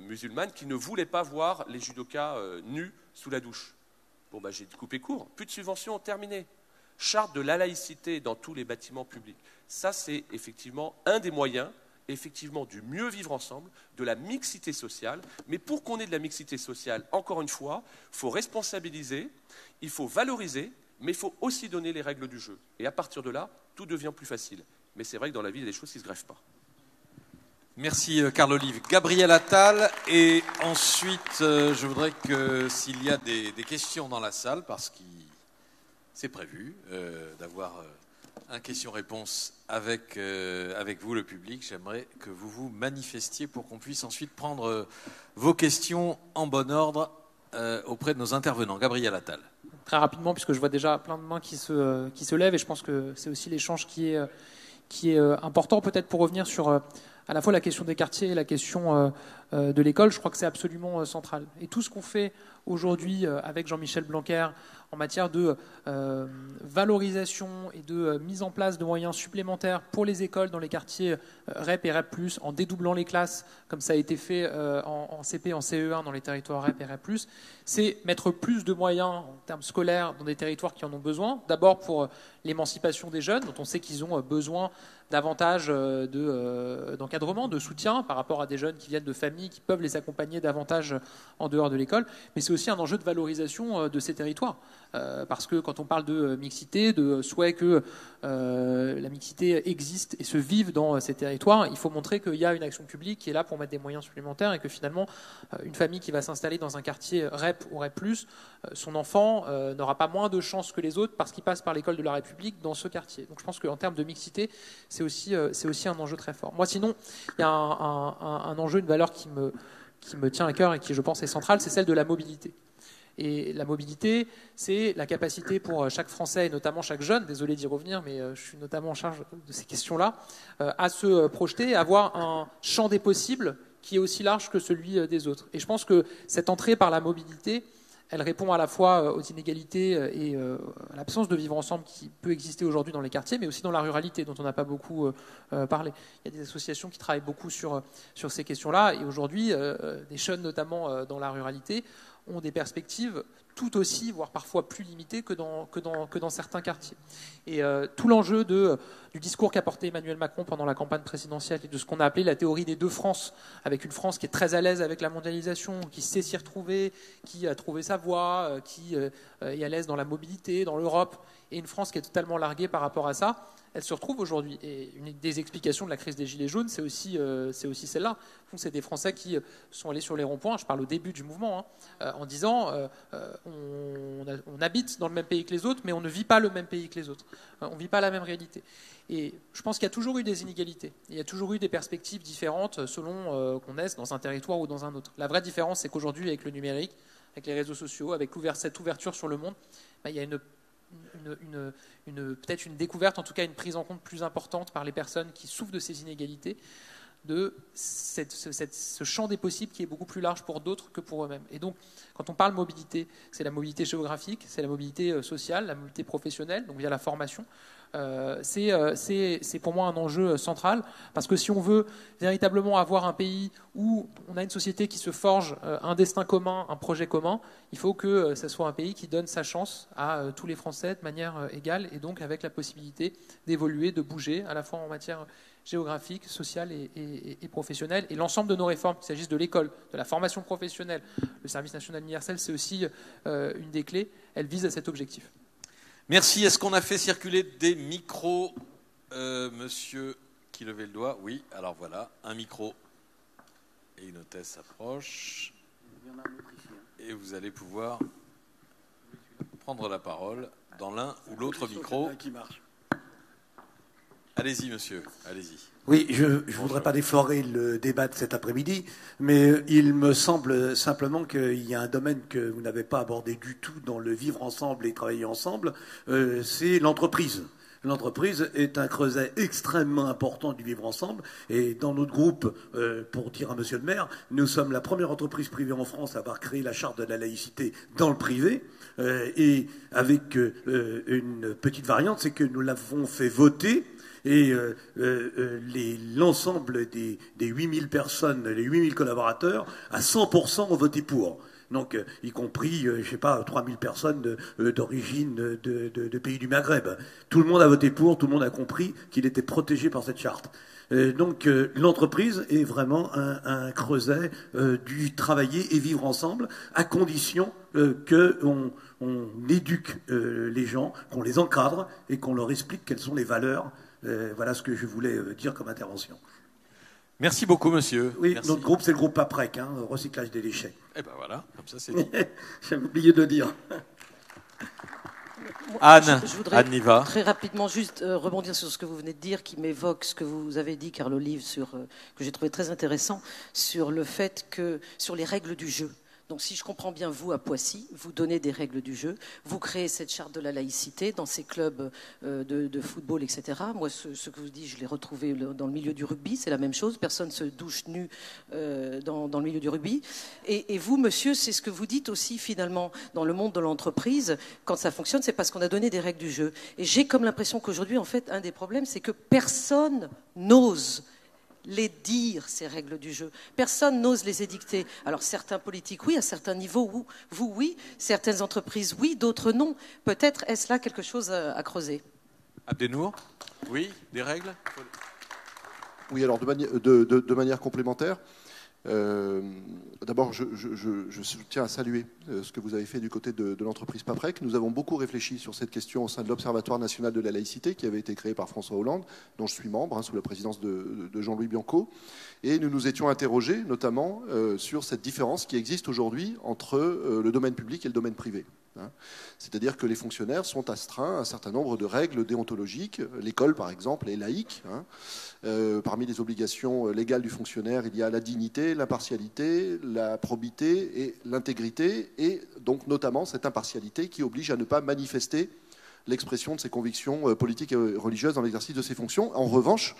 musulmanes qui ne voulaient pas voir les judokas nus sous la douche. Bon, bah, j'ai coupé court. Plus de subventions, terminé. Charte de la laïcité dans tous les bâtiments publics. Ça, c'est effectivement un des moyens, effectivement, du mieux vivre ensemble, de la mixité sociale. Mais pour qu'on ait de la mixité sociale, encore une fois, il faut responsabiliser, il faut valoriser, mais il faut aussi donner les règles du jeu. Et à partir de là, tout devient plus facile. Mais c'est vrai que dans la vie, il y a des choses qui ne se greffent pas. Merci Carl Olive. Gabriel Attal, et ensuite je voudrais que s'il y a des questions dans la salle, parce que c'est prévu d'avoir un question-réponse avec vous, le public, j'aimerais que vous vous manifestiez pour qu'on puisse ensuite prendre vos questions en bon ordre auprès de nos intervenants. Gabriel Attal. Très rapidement, puisque je vois déjà plein de mains qui se lèvent, et je pense que c'est aussi l'échange qui est important, peut-être pour revenir sur à la fois la question des quartiers et la question de l'école. Je crois que c'est absolument central. Et tout ce qu'on fait aujourd'hui avec Jean-Michel Blanquer en matière de valorisation et de mise en place de moyens supplémentaires pour les écoles dans les quartiers REP et REP+, en dédoublant les classes, comme ça a été fait en CP, en CE1 dans les territoires REP et REP+, c'est mettre plus de moyens en termes scolaires dans des territoires qui en ont besoin. D'abord pour l'émancipation des jeunes, dont on sait qu'ils ont besoin davantage d'encadrement, de soutien par rapport à des jeunes qui viennent de familles qui peuvent les accompagner davantage en dehors de l'école. Mais c'est aussi un enjeu de valorisation de ces territoires. Parce que quand on parle de mixité, de souhait que la mixité existe et se vive dans ces territoires, il faut montrer qu'il y a une action publique qui est là pour mettre des moyens supplémentaires et que finalement, une famille qui va s'installer dans un quartier REP ou REP+, son enfant n'aura pas moins de chances que les autres parce qu'il passe par l'école de la République dans ce quartier. Donc je pense qu'en termes de mixité, c'est aussi un enjeu très fort. Moi, sinon, il y a un enjeu, une valeur qui me tient à cœur et qui, je pense, est centrale, c'est celle de la mobilité. Et la mobilité, c'est la capacité pour chaque Français, et notamment chaque jeune, désolé d'y revenir, mais je suis notamment en charge de ces questions-là, à se projeter, à avoir un champ des possibles qui est aussi large que celui des autres. Et je pense que cette entrée par la mobilité, elle répond à la fois aux inégalités et à l'absence de vivre ensemble qui peut exister aujourd'hui dans les quartiers, mais aussi dans la ruralité, dont on n'a pas beaucoup parlé. Il y a des associations qui travaillent beaucoup sur ces questions-là, et aujourd'hui, des jeunes, notamment dans la ruralité, ont des perspectives tout aussi, voire parfois plus limitées que dans certains quartiers. Et tout l'enjeu du discours qu'a porté Emmanuel Macron pendant la campagne présidentielle et de ce qu'on a appelé la théorie des deux France, avec une France qui est très à l'aise avec la mondialisation, qui sait s'y retrouver, qui a trouvé sa voie, qui est à l'aise dans la mobilité, dans l'Europe, et une France qui est totalement larguée par rapport à ça, elle se retrouve aujourd'hui. Et une des explications de la crise des Gilets jaunes, c'est aussi celle-là. C'est des Français qui sont allés sur les ronds-points, je parle au début du mouvement, en disant on habite dans le même pays que les autres, mais on ne vit pas le même pays que les autres. On ne vit pas la même réalité. Et je pense qu'il y a toujours eu des inégalités. Il y a toujours eu des perspectives différentes selon qu'on est dans un territoire ou dans un autre. La vraie différence, c'est qu'aujourd'hui, avec le numérique, avec les réseaux sociaux, avec cette ouverture sur le monde, il y a peut-être une découverte, en tout cas une prise en compte plus importante par les personnes qui souffrent de ces inégalités, de ce champ des possibles qui est beaucoup plus large pour d'autres que pour eux-mêmes. Et donc, quand on parle mobilité, c'est la mobilité géographique, c'est la mobilité sociale, la mobilité professionnelle, donc via la formation. C'est pour moi un enjeu central, parce que si on veut véritablement avoir un pays où on a une société qui se forge un destin commun, un projet commun, il faut que ce soit un pays qui donne sa chance à tous les Français de manière égale, et donc avec la possibilité d'évoluer, de bouger, à la fois en matière géographique, sociale et professionnelle. Et l'ensemble de nos réformes, qu'il s'agisse de l'école, de la formation professionnelle, le service national universel, c'est aussi une des clés. Elle vise à cet objectif. Merci. Est-ce qu'on a fait circuler des micros monsieur qui levait le doigt? Oui, alors voilà, un micro. Et une hôtesse s'approche. Il y en a un autre ici. Et vous allez pouvoir prendre la parole dans l'un ou l'autre micro. Qui marche. Allez-y, monsieur, allez-y. Oui, je ne voudrais pas déflorer le débat de cet après-midi, mais il me semble simplement qu'il y a un domaine que vous n'avez pas abordé du tout dans le vivre ensemble et travailler ensemble, c'est l'entreprise. L'entreprise est un creuset extrêmement important du vivre ensemble. Et dans notre groupe, pour dire à monsieur le maire, nous sommes la première entreprise privée en France à avoir créé la charte de la laïcité dans le privé. Et avec une petite variante, c'est que nous l'avons fait voter. Et l'ensemble des 8000 personnes, les 8000 collaborateurs, à 100% ont voté pour. Donc, y compris, je sais pas, 3000 personnes d'origine de pays du Maghreb. Tout le monde a voté pour, tout le monde a compris qu'il était protégé par cette charte. Donc, l'entreprise est vraiment un creuset du travailler et vivre ensemble, à condition qu'on éduque les gens, qu'on les encadre et qu'on leur explique quelles sont les valeurs. Voilà ce que je voulais dire comme intervention. Merci beaucoup, monsieur. Oui, merci. Notre groupe, c'est le groupe PAPREC, recyclage des déchets. Eh ben voilà, comme ça c'est dit. J'avais oublié de le dire. Anne, je voudrais Anne Niva. très rapidement juste rebondir sur ce que vous venez de dire, qui m'évoque ce que vous avez dit, Carlo Liv, que j'ai trouvé très intéressant, sur le fait que, sur les règles du jeu. Donc si je comprends bien, vous, à Poissy, vous donnez des règles du jeu, vous créez cette charte de la laïcité dans ces clubs de football, etc. Moi, ce que vous dites, je l'ai retrouvé dans le milieu du rugby, c'est la même chose, personne ne se douche nu dans le milieu du rugby. Et vous, monsieur, c'est ce que vous dites aussi, finalement, dans le monde de l'entreprise, quand ça fonctionne, c'est parce qu'on a donné des règles du jeu. Et j'ai comme l'impression qu'aujourd'hui, en fait, un des problèmes, c'est que personne n'ose les dire, ces règles du jeu. Personne n'ose les édicter. Alors certains politiques, oui, à certains niveaux, oui, certaines entreprises, oui, d'autres non. Peut-être est-ce là quelque chose à creuser. Abdenour? Oui, des règles? Oui, alors de manière complémentaire. D'abord, je tiens à saluer ce que vous avez fait du côté de l'entreprise Paprec. Nous avons beaucoup réfléchi sur cette question au sein de l'Observatoire national de la laïcité qui avait été créé par François Hollande, dont je suis membre, sous la présidence de Jean-Louis Bianco. Et nous nous étions interrogés notamment sur cette différence qui existe aujourd'hui entre le domaine public et le domaine privé. C'est-à-dire que les fonctionnaires sont astreints à un certain nombre de règles déontologiques. L'école, par exemple, est laïque. Parmi les obligations légales du fonctionnaire, il y a la dignité, l'impartialité, la probité et l'intégrité, et donc notamment cette impartialité qui oblige à ne pas manifester l'expression de ses convictions politiques et religieuses dans l'exercice de ses fonctions. En revanche,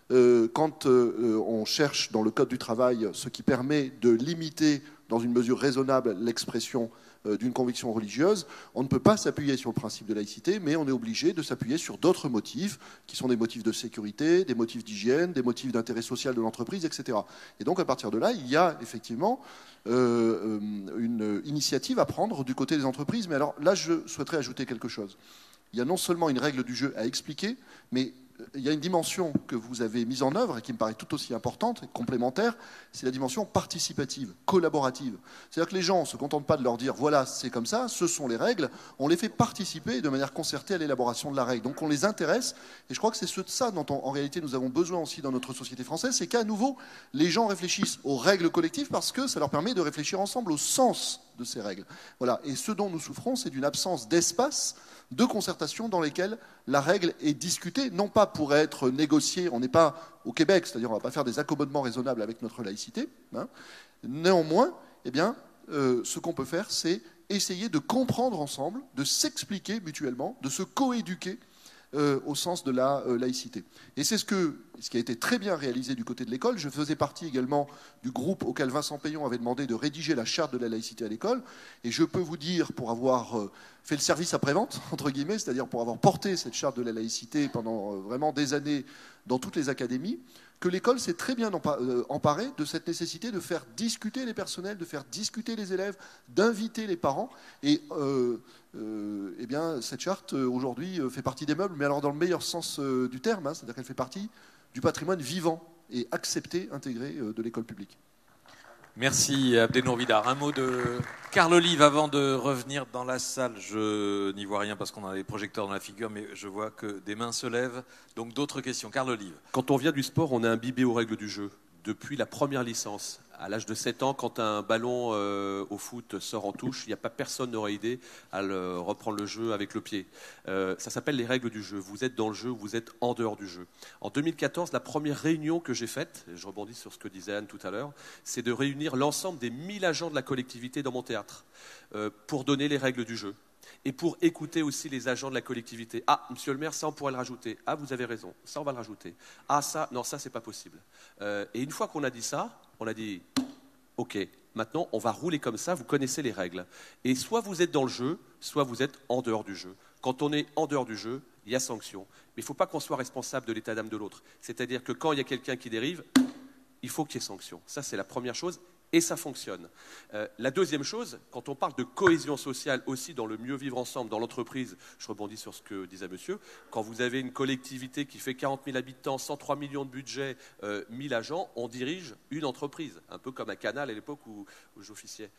quand on cherche dans le Code du travail ce qui permet de limiter dans une mesure raisonnable l'expression d'une conviction religieuse, on ne peut pas s'appuyer sur le principe de laïcité, mais on est obligé de s'appuyer sur d'autres motifs, qui sont des motifs de sécurité, des motifs d'hygiène, des motifs d'intérêt social de l'entreprise, etc. Et donc, à partir de là, il y a effectivement une initiative à prendre du côté des entreprises. Mais alors là, je souhaiterais ajouter quelque chose. Il y a non seulement une règle du jeu à expliquer, mais il y a une dimension que vous avez mise en œuvre et qui me paraît tout aussi importante et complémentaire, c'est la dimension participative, collaborative. C'est-à-dire que les gens ne se contentent pas de leur dire « voilà, c'est comme ça, ce sont les règles », on les fait participer de manière concertée à l'élaboration de la règle. Donc on les intéresse, et je crois que c'est de ça dont en réalité nous avons besoin aussi dans notre société française, c'est qu'à nouveau, les gens réfléchissent aux règles collectives parce que ça leur permet de réfléchir ensemble au sens de ces règles. Voilà. Et ce dont nous souffrons, c'est d'une absence d'espace de concertation dans lesquelles la règle est discutée, non pas pour être négociée, on n'est pas au Québec, c'est-à-dire on ne va pas faire des accommodements raisonnables avec notre laïcité. Néanmoins, ce qu'on peut faire, c'est essayer de comprendre ensemble, de s'expliquer mutuellement, de se coéduquer au sens de la laïcité. Et c'est ce qui a été très bien réalisé du côté de l'école. Je faisais partie également du groupe auquel Vincent Payon avait demandé de rédiger la charte de la laïcité à l'école. Et je peux vous dire, pour avoir fait le service après-vente, entre guillemets, c'est-à-dire pour avoir porté cette charte de la laïcité pendant vraiment des années dans toutes les académies, que l'école s'est très bien emparée de cette nécessité de faire discuter les personnels, de faire discuter les élèves, d'inviter les parents. Et cette charte, aujourd'hui, fait partie des meubles, mais alors dans le meilleur sens du terme, c'est-à-dire qu'elle fait partie du patrimoine vivant et accepté, intégré de l'école publique. Merci Abdenour Vidar. Un mot de Carl Olive avant de revenir dans la salle. Je n'y vois rien parce qu'on a les projecteurs dans la figure, mais je vois que des mains se lèvent. Donc d'autres questions. Carl Olive. Quand on vient du sport, on est imbibé aux règles du jeu. Depuis la première licence, à l'âge de 7 ans, quand un ballon au foot sort en touche, il n'y a pas personne n'aurait idée à reprendre le jeu avec le pied. Ça s'appelle les règles du jeu. Vous êtes dans le jeu, vous êtes en dehors du jeu. En 2014, la première réunion que j'ai faite, et je rebondis sur ce que disait Anne tout à l'heure, c'est de réunir l'ensemble des 1000 agents de la collectivité dans mon théâtre pour donner les règles du jeu. Et pour écouter aussi les agents de la collectivité. Ah, monsieur le maire, ça on pourrait le rajouter. Ah, vous avez raison, ça on va le rajouter. Ah, ça, non, ça c'est pas possible. Et une fois qu'on a dit ça, on a dit, ok, maintenant on va rouler comme ça, vous connaissez les règles. Et soit vous êtes dans le jeu, soit vous êtes en dehors du jeu. Quand on est en dehors du jeu, il y a sanction. Mais il ne faut pas qu'on soit responsable de l'état d'âme de l'autre. C'est-à-dire que quand il y a quelqu'un qui dérive, il faut qu'il y ait sanction. Ça c'est la première chose. Et ça fonctionne. La deuxième chose, quand on parle de cohésion sociale aussi dans le mieux vivre ensemble, dans l'entreprise, je rebondis sur ce que disait monsieur, quand vous avez une collectivité qui fait 40 000 habitants, 103 millions de budget, 1000 agents, on dirige une entreprise, un peu comme à Canal à l'époque où j'officiais.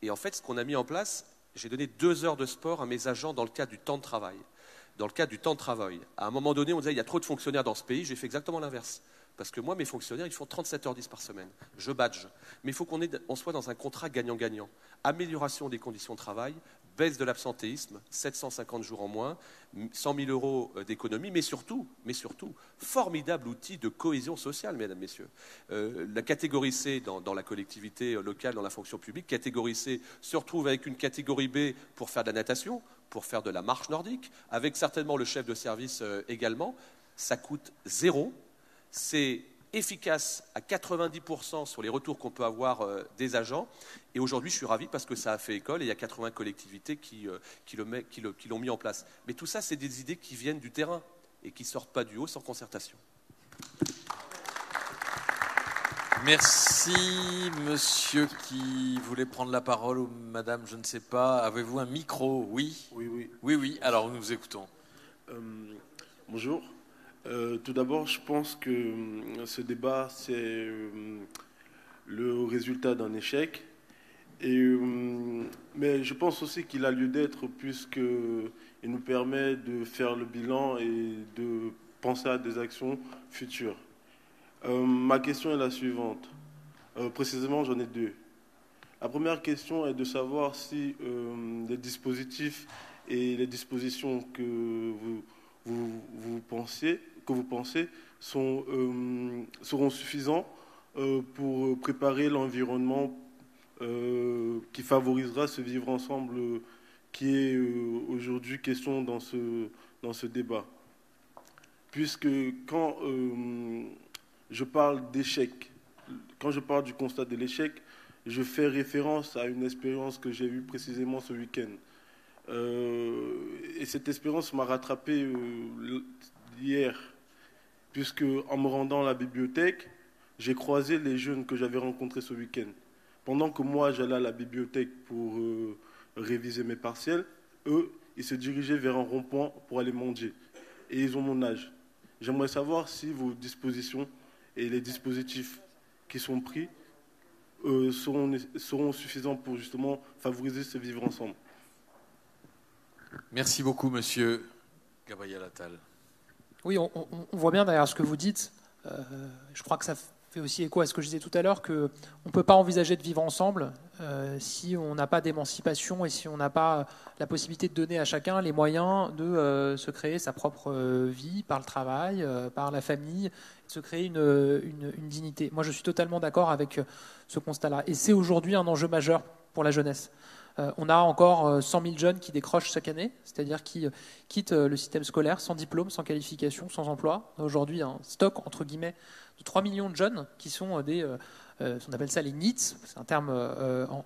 Et en fait, ce qu'on a mis en place, j'ai donné 2 heures de sport à mes agents dans le cadre du temps de travail. Dans le cadre du temps de travail. À un moment donné, on disait, il y a trop de fonctionnaires dans ce pays, j'ai fait exactement l'inverse. Parce que moi, mes fonctionnaires, ils font 37h10 par semaine. Je badge. Mais il faut qu'on soit dans un contrat gagnant-gagnant. Amélioration des conditions de travail, baisse de l'absentéisme, 750 jours en moins, 100 000 euros d'économie, mais surtout, formidable outil de cohésion sociale, mesdames, messieurs. La catégorie C dans la collectivité locale, dans la fonction publique, catégorie C se retrouve avec une catégorie B pour faire de la natation, pour faire de la marche nordique, avec certainement le chef de service également. Ça coûte 0. C'est efficace à 90% sur les retours qu'on peut avoir des agents. Et aujourd'hui, je suis ravi parce que ça a fait école et il y a 80 collectivités qui l'ont mis en place. Mais tout ça, c'est des idées qui viennent du terrain et qui ne sortent pas du haut sans concertation. Merci, monsieur qui voulait prendre la parole, ou madame, je ne sais pas. Avez-vous un micro? Oui. Oui. Oui. Alors, nous vous écoutons. Bonjour. Tout d'abord, je pense que ce débat, c'est le résultat d'un échec. Mais je pense aussi qu'il a lieu d'être puisqu'il nous permet de faire le bilan et de penser à des actions futures. Ma question est la suivante. Précisément, j'en ai deux. La première question est de savoir si les dispositifs et les dispositions que vous pensez seront suffisants pour préparer l'environnement qui favorisera ce vivre ensemble qui est aujourd'hui question dans ce débat. Puisque quand je parle d'échec, quand je parle du constat de l'échec, je fais référence à une expérience que j'ai eue précisément ce week-end. Et cette expérience m'a rattrapé hier, puisque en me rendant à la bibliothèque, j'ai croisé les jeunes que j'avais rencontrés ce week-end. Pendant que moi, j'allais à la bibliothèque pour réviser mes partiels, eux, ils se dirigeaient vers un rond-point pour aller manger. Et ils ont mon âge. J'aimerais savoir si vos dispositions et les dispositifs qui sont pris seront suffisants pour justement favoriser ce vivre ensemble. Merci beaucoup, monsieur Gabriel Attal. Oui, on voit bien derrière ce que vous dites. Je crois que ça fait aussi écho à ce que je disais tout à l'heure, qu'on ne peut pas envisager de vivre ensemble si on n'a pas d'émancipation et si on n'a pas la possibilité de donner à chacun les moyens de se créer sa propre vie par le travail, par la famille, de se créer une dignité. Moi, je suis totalement d'accord avec ce constat-là. Et c'est aujourd'hui un enjeu majeur pour la jeunesse. On a encore 100 000 jeunes qui décrochent chaque année, c'est-à-dire qui quittent le système scolaire sans diplôme, sans qualification, sans emploi. On a aujourd'hui un stock, entre guillemets, de 3 millions de jeunes qui sont on appelle ça les NEETs, c'est un terme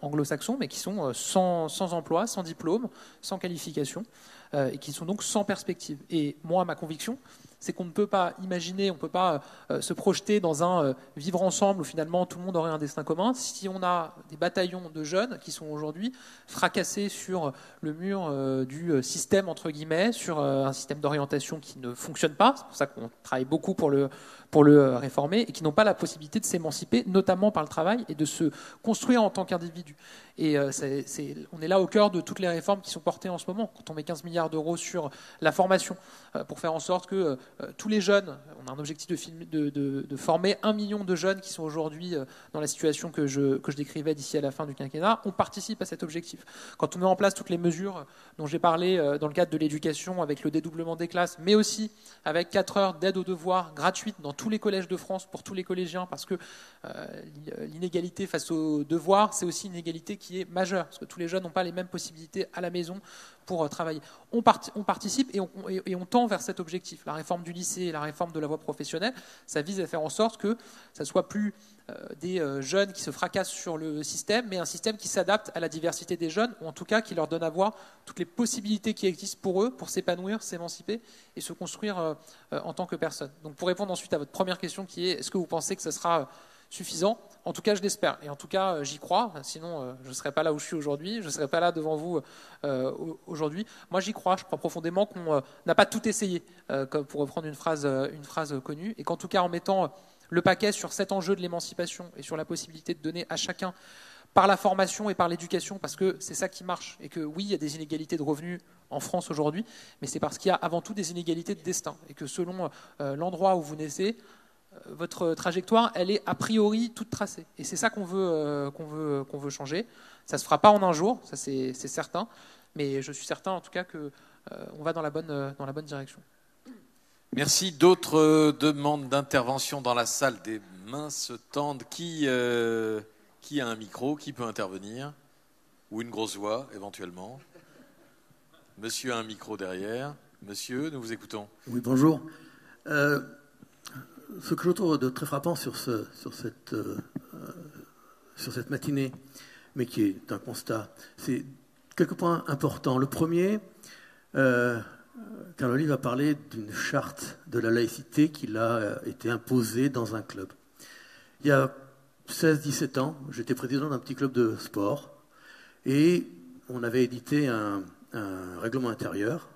anglo-saxon, mais qui sont sans emploi, sans diplôme, sans qualification, et qui sont donc sans perspective. Et moi, ma conviction, c'est qu'on ne peut pas imaginer, on ne peut pas se projeter dans un vivre ensemble où finalement tout le monde aurait un destin commun si on a des bataillons de jeunes qui sont aujourd'hui fracassés sur le mur du système, entre guillemets, sur un système d'orientation qui ne fonctionne pas. C'est pour ça qu'on travaille beaucoup pour le réformer et qui n'ont pas la possibilité de s'émanciper, notamment par le travail, et de se construire en tant qu'individu. Et on est là au cœur de toutes les réformes qui sont portées en ce moment. Quand on met 15 milliards d'euros sur la formation, pour faire en sorte que tous les jeunes, on a un objectif de former 1 million de jeunes qui sont aujourd'hui dans la situation que je décrivais d'ici à la fin du quinquennat, on participe à cet objectif. Quand on met en place toutes les mesures dont j'ai parlé dans le cadre de l'éducation, avec le dédoublement des classes, mais aussi avec 4 heures d'aide aux devoirs gratuites dans tous les collèges de France pour tous les collégiens, parce que l'inégalité face aux devoirs, c'est aussi une égalité qui est majeure, parce que tous les jeunes n'ont pas les mêmes possibilités à la maison pour travailler. On participe et on tend vers cet objectif. La réforme du lycée et la réforme de la voie professionnelle, ça vise à faire en sorte que ça ne soit plus des jeunes qui se fracassent sur le système, mais un système qui s'adapte à la diversité des jeunes, ou en tout cas qui leur donne à voir toutes les possibilités qui existent pour eux, pour s'épanouir, s'émanciper et se construire en tant que personne. Donc pour répondre ensuite à votre première question qui est, est-ce que vous pensez que ce sera suffisant? En tout cas, je l'espère. Et en tout cas, j'y crois. Sinon, je ne serais pas là où je suis aujourd'hui. Je ne serais pas là devant vous aujourd'hui. Moi, j'y crois. Je crois profondément qu'on n'a pas tout essayé, pour reprendre une phrase connue. Et qu'en tout cas, en mettant le paquet sur cet enjeu de l'émancipation et sur la possibilité de donner à chacun par la formation et par l'éducation, parce que c'est ça qui marche. Et que oui, il y a des inégalités de revenus en France aujourd'hui, mais c'est parce qu'il y a avant tout des inégalités de destin. Et que selon l'endroit où vous naissez, votre trajectoire, elle est a priori toute tracée. Et c'est ça qu'on veut changer. Ça ne se fera pas en un jour, ça c'est certain, mais je suis certain en tout cas qu'on va dans la bonne direction. Merci. D'autres demandes d'intervention dans la salle? Des mains se tendent. Qui a un micro? Qui peut intervenir? Ou une grosse voix, éventuellement. Monsieur a un micro derrière. Monsieur, nous vous écoutons. Oui, bonjour. Ce que je trouve de très frappant sur cette matinée, mais qui est un constat, c'est quelques points importants. Le premier, Carl Olive a parlé d'une charte de la laïcité qui a été imposée dans un club. Il y a 16-17 ans, j'étais président d'un petit club de sport et on avait édité un règlement intérieur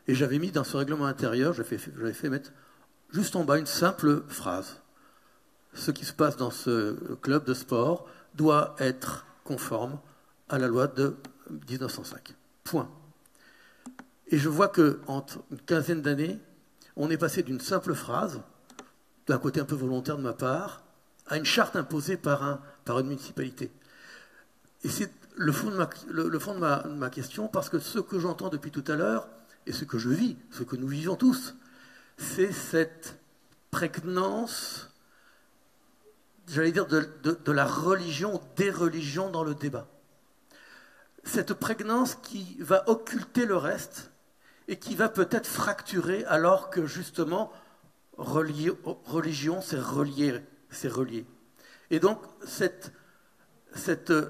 Et j'avais mis dans ce règlement intérieur, j'avais fait mettre juste en bas une simple phrase. Ce qui se passe dans ce club de sport doit être conforme à la loi de 1905. Point. Et je vois qu'entre une quinzaine d'années, on est passé d'une simple phrase, d'un côté un peu volontaire de ma part, à une charte imposée par une municipalité. Et c'est le fond de ma question, parce que ce que j'entends depuis tout à l'heure, et ce que je vis, ce que nous vivons tous, c'est cette prégnance, j'allais dire, de la religion, des religions dans le débat. Cette prégnance qui va occulter le reste et qui va peut-être fracturer, alors que justement, religion, c'est relié. Et donc, cette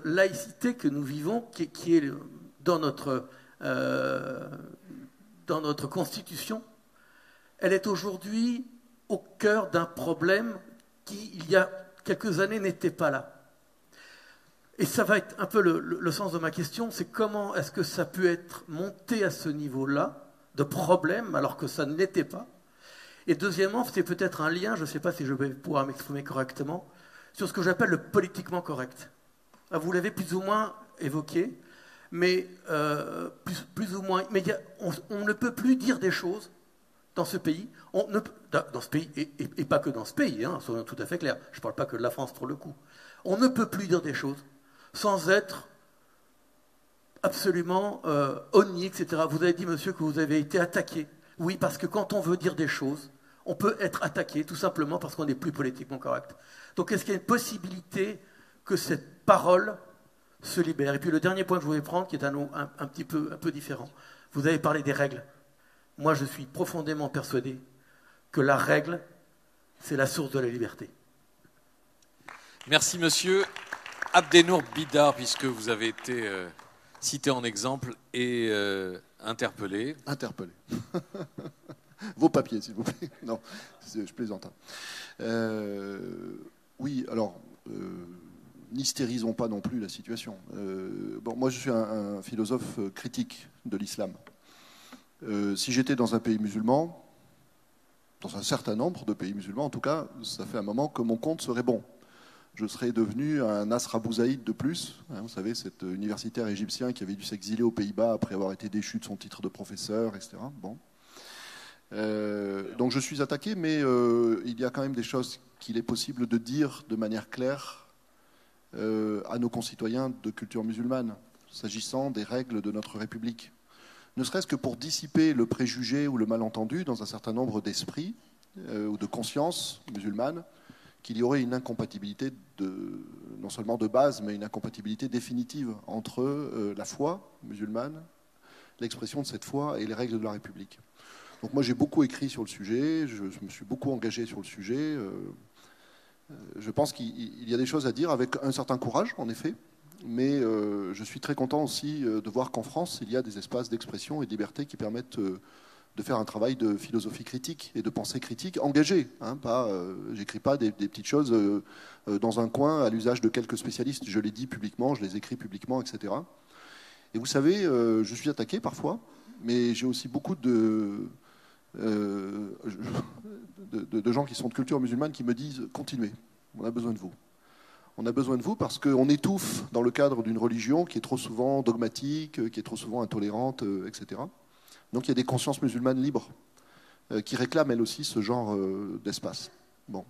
laïcité que nous vivons, qui est dans notre Constitution, elle est aujourd'hui au cœur d'un problème qui, il y a quelques années, n'était pas là. Et ça va être un peu le sens de ma question, c'est comment est-ce que ça a pu être monté à ce niveau-là de problème, alors que ça ne l'était pas. Et deuxièmement, c'est peut-être un lien, je ne sais pas si je vais pouvoir m'exprimer correctement, sur ce que j'appelle le politiquement correct. Vous l'avez plus ou moins évoqué, mais plus ou moins. Mais on ne peut plus dire des choses dans ce pays, dans ce pays, et pas que dans ce pays, hein, soyons tout à fait clairs. Je ne parle pas que de la France pour le coup. On ne peut plus dire des choses sans être absolument honni, etc. Vous avez dit, monsieur, que vous avez été attaqué. Oui, parce que quand on veut dire des choses, on peut être attaqué tout simplement parce qu'on n'est plus politiquement correct. Donc est-ce qu'il y a une possibilité que cette parole se libère? Et puis le dernier point que je voulais prendre, qui est un peu différent. Vous avez parlé des règles. Moi, je suis profondément persuadé que la règle, c'est la source de la liberté. Merci, monsieur. Abdenour Bidar, puisque vous avez été cité en exemple et interpellé. Interpellé. Vos papiers, s'il vous plaît. Non, je plaisante. Oui, alors, n'hystérisons pas non plus la situation. Moi, je suis un philosophe critique de l'islam. Si j'étais dans un pays musulman, dans un certain nombre de pays musulmans en tout cas, ça fait un moment que mon compte serait bon. Je serais devenu un Nasr Abou Zaïd de plus, hein, vous savez, cet universitaire égyptien qui avait dû s'exiler aux Pays-Bas après avoir été déchu de son titre de professeur, etc. Bon. Donc je suis attaqué, mais il y a quand même des choses qu'il est possible de dire de manière claire à nos concitoyens de culture musulmane, s'agissant des règles de notre République. Ne serait-ce que pour dissiper le préjugé ou le malentendu dans un certain nombre d'esprits ou de consciences musulmanes, qu'il y aurait une incompatibilité non seulement de base, mais une incompatibilité définitive entre la foi musulmane, l'expression de cette foi et les règles de la République. Donc moi j'ai beaucoup écrit sur le sujet, je me suis beaucoup engagé sur le sujet. Je pense qu'il y a des choses à dire avec un certain courage, en effet, mais je suis très content aussi de voir qu'en France, il y a des espaces d'expression et de liberté qui permettent de faire un travail de philosophie critique et de pensée critique engagée. Hein, j'écris pas des petites choses dans un coin à l'usage de quelques spécialistes. Je les dis publiquement, je les écris publiquement, etc. Et vous savez, je suis attaqué parfois, mais j'ai aussi beaucoup de gens qui sont de culture musulmane qui me disent « Continuez, on a besoin de vous ». On a besoin de vous parce qu'on étouffe dans le cadre d'une religion qui est trop souvent dogmatique, qui est trop souvent intolérante, etc. Donc il y a des consciences musulmanes libres qui réclament elles aussi ce genre d'espace. Bon.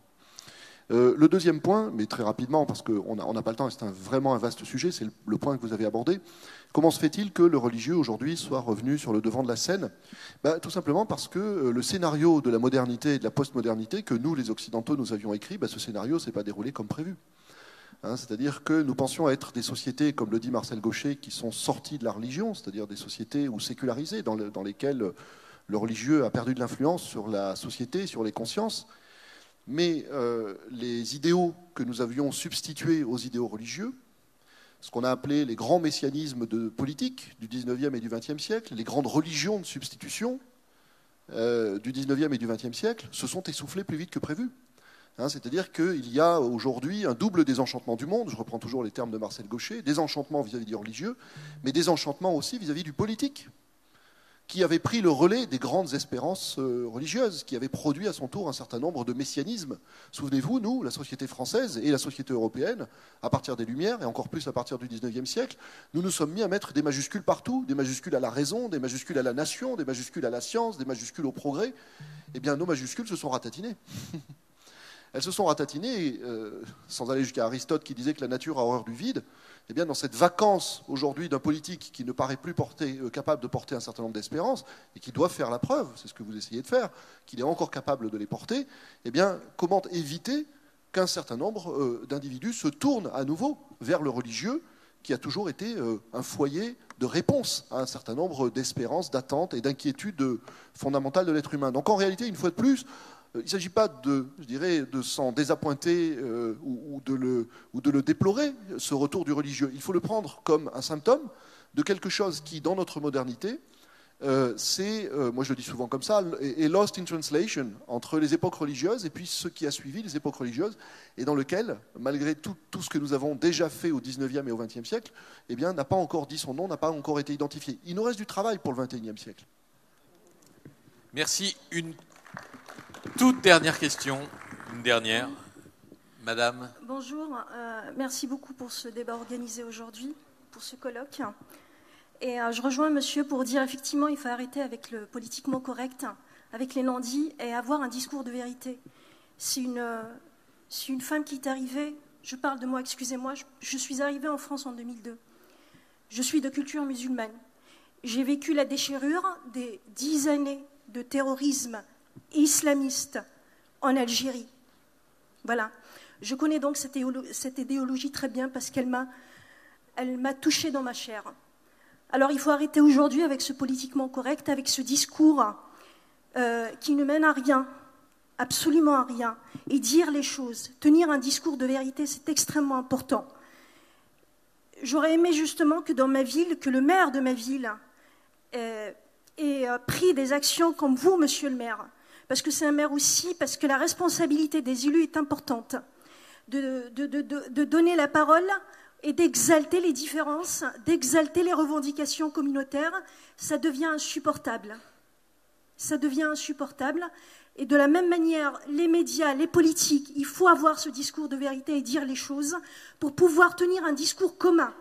Le deuxième point, mais très rapidement parce qu'on n'a pas le temps et c'est vraiment un vaste sujet, c'est le point que vous avez abordé. Comment se fait-il que le religieux aujourd'hui soit revenu sur le devant de la scène? Tout simplement parce que le scénario de la modernité et de la postmodernité que nous les Occidentaux nous avions écrit, ce scénario ne s'est pas déroulé comme prévu. C'est-à-dire que nous pensions être des sociétés, comme le dit Marcel Gauchet, qui sont sorties de la religion, c'est-à-dire des sociétés ou sécularisées, dans lesquelles le religieux a perdu de l'influence sur la société, sur les consciences. Mais les idéaux que nous avions substitués aux idéaux religieux, ce qu'on a appelé les grands messianismes politiques du 19e et du 20e siècle, les grandes religions de substitution du 19e et du 20e siècle, se sont essoufflés plus vite que prévu. C'est-à-dire qu'il y a aujourd'hui un double désenchantement du monde, je reprends toujours les termes de Marcel Gauchet, désenchantement vis-à-vis du religieux, mais désenchantement aussi vis-à-vis du politique, qui avait pris le relais des grandes espérances religieuses, qui avait produit à son tour un certain nombre de messianismes. Souvenez-vous, nous, la société française et la société européenne, à partir des Lumières, et encore plus à partir du XIXe siècle, nous nous sommes mis à mettre des majuscules partout, des majuscules à la raison, des majuscules à la nation, des majuscules à la science, des majuscules au progrès. Eh bien, nos majuscules se sont ratatinées. Elles se sont ratatinées, sans aller jusqu'à Aristote qui disait que la nature a horreur du vide. Eh bien, dans cette vacance aujourd'hui d'un politique qui ne paraît plus capable de porter un certain nombre d'espérances et qui doit faire la preuve, c'est ce que vous essayez de faire, qu'il est encore capable de les porter, eh bien, comment éviter qu'un certain nombre d'individus se tournent à nouveau vers le religieux qui a toujours été un foyer de réponse à un certain nombre d'espérances, d'attentes et d'inquiétudes fondamentales de l'être humain. Donc en réalité, une fois de plus, il ne s'agit pas de s'en désappointer ou de le déplorer, ce retour du religieux. Il faut le prendre comme un symptôme de quelque chose qui, dans notre modernité, moi je le dis souvent comme ça, est lost in translation entre les époques religieuses et puis ce qui a suivi les époques religieuses, et dans lequel, malgré tout ce que nous avons déjà fait au XIXe et au XXe siècle, eh bien, n'a pas encore dit son nom, n'a pas encore été identifié. Il nous reste du travail pour le XXIe siècle. Merci. Une toute dernière question, une dernière. Madame. Bonjour, merci beaucoup pour ce débat organisé aujourd'hui, pour ce colloque. Et je rejoins monsieur pour dire effectivement il faut arrêter avec le politiquement correct, avec les non-dits et avoir un discours de vérité. Si une femme qui est arrivée, je parle de moi, excusez-moi, je suis arrivée en France en 2002. Je suis de culture musulmane. J'ai vécu la déchirure des 10 années de terrorisme islamiste en Algérie. Voilà. Je connais donc cette idéologie très bien parce qu'elle m'a touchée dans ma chair. Alors il faut arrêter aujourd'hui avec ce politiquement correct, avec ce discours qui ne mène à rien, absolument à rien, et dire les choses. Tenir un discours de vérité, c'est extrêmement important. J'aurais aimé justement que dans ma ville, que le maire de ma ville ait pris des actions comme vous, monsieur le maire, parce que c'est un maire aussi, parce que la responsabilité des élus est importante, de donner la parole et d'exalter les différences, d'exalter les revendications communautaires, ça devient insupportable. Ça devient insupportable. Et de la même manière, les médias, les politiques, il faut avoir ce discours de vérité et dire les choses pour pouvoir tenir un discours commun,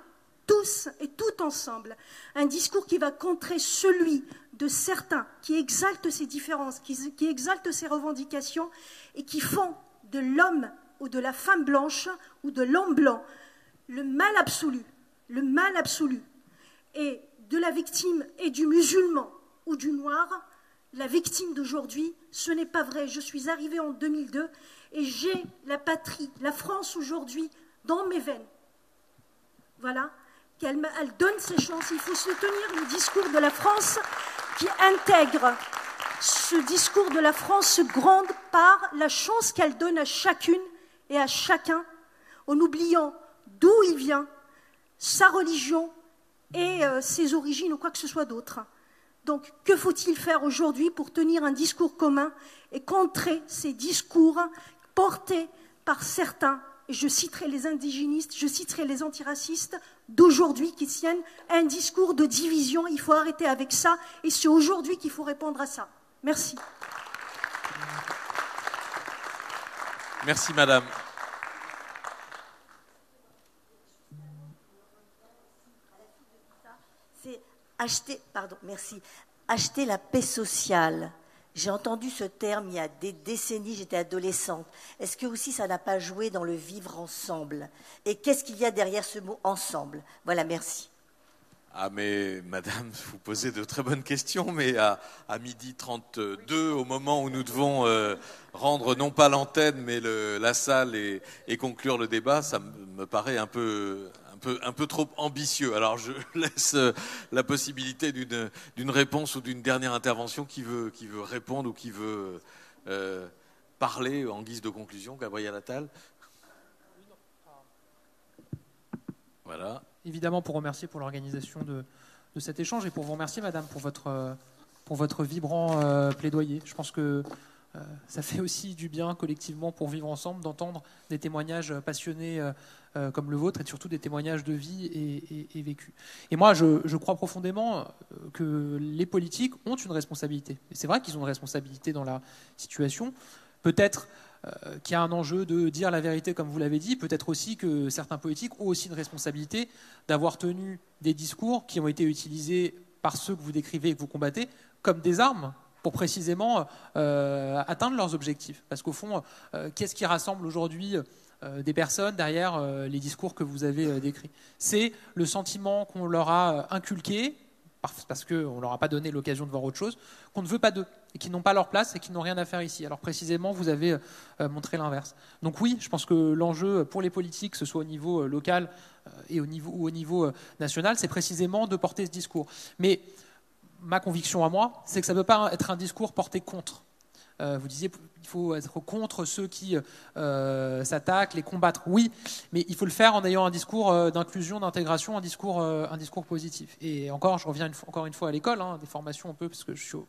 tous et tout ensemble. Un discours qui va contrer celui de certains qui exaltent ces différences, qui exaltent ces revendications et qui font de l'homme ou de la femme blanche ou de l'homme blanc le mal absolu, et de la victime et du musulman ou du noir, la victime d'aujourd'hui, ce n'est pas vrai. Je suis arrivée en 2002 et j'ai la patrie, la France aujourd'hui, dans mes veines. Voilà, elle donne ses chances. Il faut soutenir le discours de la France qui intègre ce discours de la France grande par la chance qu'elle donne à chacune et à chacun, en oubliant d'où il vient, sa religion et ses origines ou quoi que ce soit d'autre. Donc, que faut-il faire aujourd'hui pour tenir un discours commun et contrer ces discours portés par certains, et je citerai les indigénistes, je citerai les antiracistes d'aujourd'hui qui tiennent un discours de division. Il faut arrêter avec ça et c'est aujourd'hui qu'il faut répondre à ça. Merci. Merci, madame. Acheter la paix sociale. J'ai entendu ce terme il y a des décennies, j'étais adolescente. Est-ce que aussi ça n'a pas joué dans le vivre ensemble? Et qu'est-ce qu'il y a derrière ce mot ensemble? Voilà, merci. Ah mais madame, vous posez de très bonnes questions, mais à 12h32, au moment où nous devons rendre non pas l'antenne, mais la salle et conclure le débat, ça me paraît un peu trop ambitieux. Alors je laisse la possibilité d'une réponse ou d'une dernière intervention qui veut répondre ou qui veut parler en guise de conclusion. Gabriel Attal. Voilà. Évidemment, pour remercier pour l'organisation de cet échange et pour vous remercier, madame, pour votre vibrant plaidoyer. Je pense que ça fait aussi du bien collectivement pour vivre ensemble d'entendre des témoignages passionnés comme le vôtre et surtout des témoignages de vie et vécus. Et moi, je crois profondément que les politiques ont une responsabilité. Et c'est vrai qu'ils ont une responsabilité dans la situation. Peut-être qu'il y a un enjeu de dire la vérité comme vous l'avez dit, peut-être aussi que certains politiques ont aussi une responsabilité d'avoir tenu des discours qui ont été utilisés par ceux que vous décrivez et que vous combattez comme des armes pour précisément atteindre leurs objectifs. Parce qu'au fond, qu'est-ce qui rassemble aujourd'hui des personnes derrière les discours que vous avez décrits? C'est le sentiment qu'on leur a inculqué, parce qu'on ne leur a pas donné l'occasion de voir autre chose, qu'on ne veut pas d'eux, et qui n'ont pas leur place et qui n'ont rien à faire ici. Alors précisément, vous avez montré l'inverse. Donc oui, je pense que l'enjeu pour les politiques, que ce soit au niveau local ou au niveau national, c'est précisément de porter ce discours. Mais ma conviction à moi, c'est que ça ne peut pas être un discours porté contre. Vous disiez qu'il faut être contre ceux qui s'attaquent, les combattre. Oui, mais il faut le faire en ayant un discours d'inclusion, d'intégration, un discours positif. Et encore, je reviens encore une fois à l'école, des formations un peu, parce que je suis au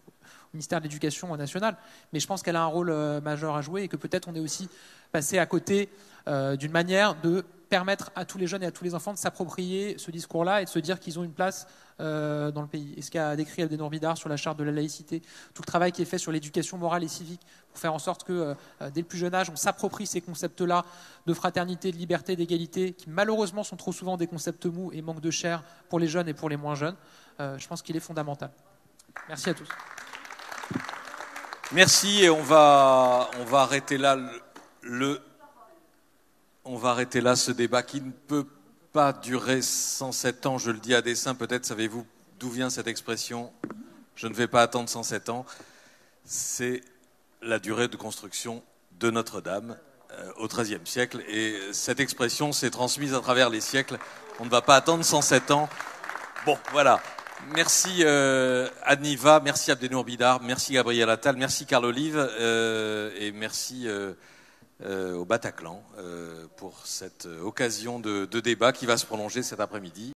ministère de l'Éducation nationale, mais je pense qu'elle a un rôle majeur à jouer et que peut-être on est aussi passé à côté d'une manière de permettre à tous les jeunes et à tous les enfants de s'approprier ce discours-là et de se dire qu'ils ont une place dans le pays. Et ce qu'a décrit Abdenour Bidar sur la charte de la laïcité, tout le travail qui est fait sur l'éducation morale et civique pour faire en sorte que dès le plus jeune âge, on s'approprie ces concepts-là de fraternité, de liberté, d'égalité, qui malheureusement sont trop souvent des concepts mous et manquent de chair pour les jeunes et pour les moins jeunes. Je pense qu'il est fondamental. Merci à tous. Merci, et on va arrêter là on va arrêter là ce débat qui ne peut pas durer 107 ans, je le dis à dessein, peut-être savez-vous d'où vient cette expression « je ne vais pas attendre 107 ans », c'est la durée de construction de Notre-Dame au XIIIe siècle, et cette expression s'est transmise à travers les siècles, on ne va pas attendre 107 ans. Bon, voilà. Merci Adniva, merci Abdenour Bidar, merci Gabriel Attal, merci Carl Olive et merci au Bataclan pour cette occasion de débat qui va se prolonger cet après-midi.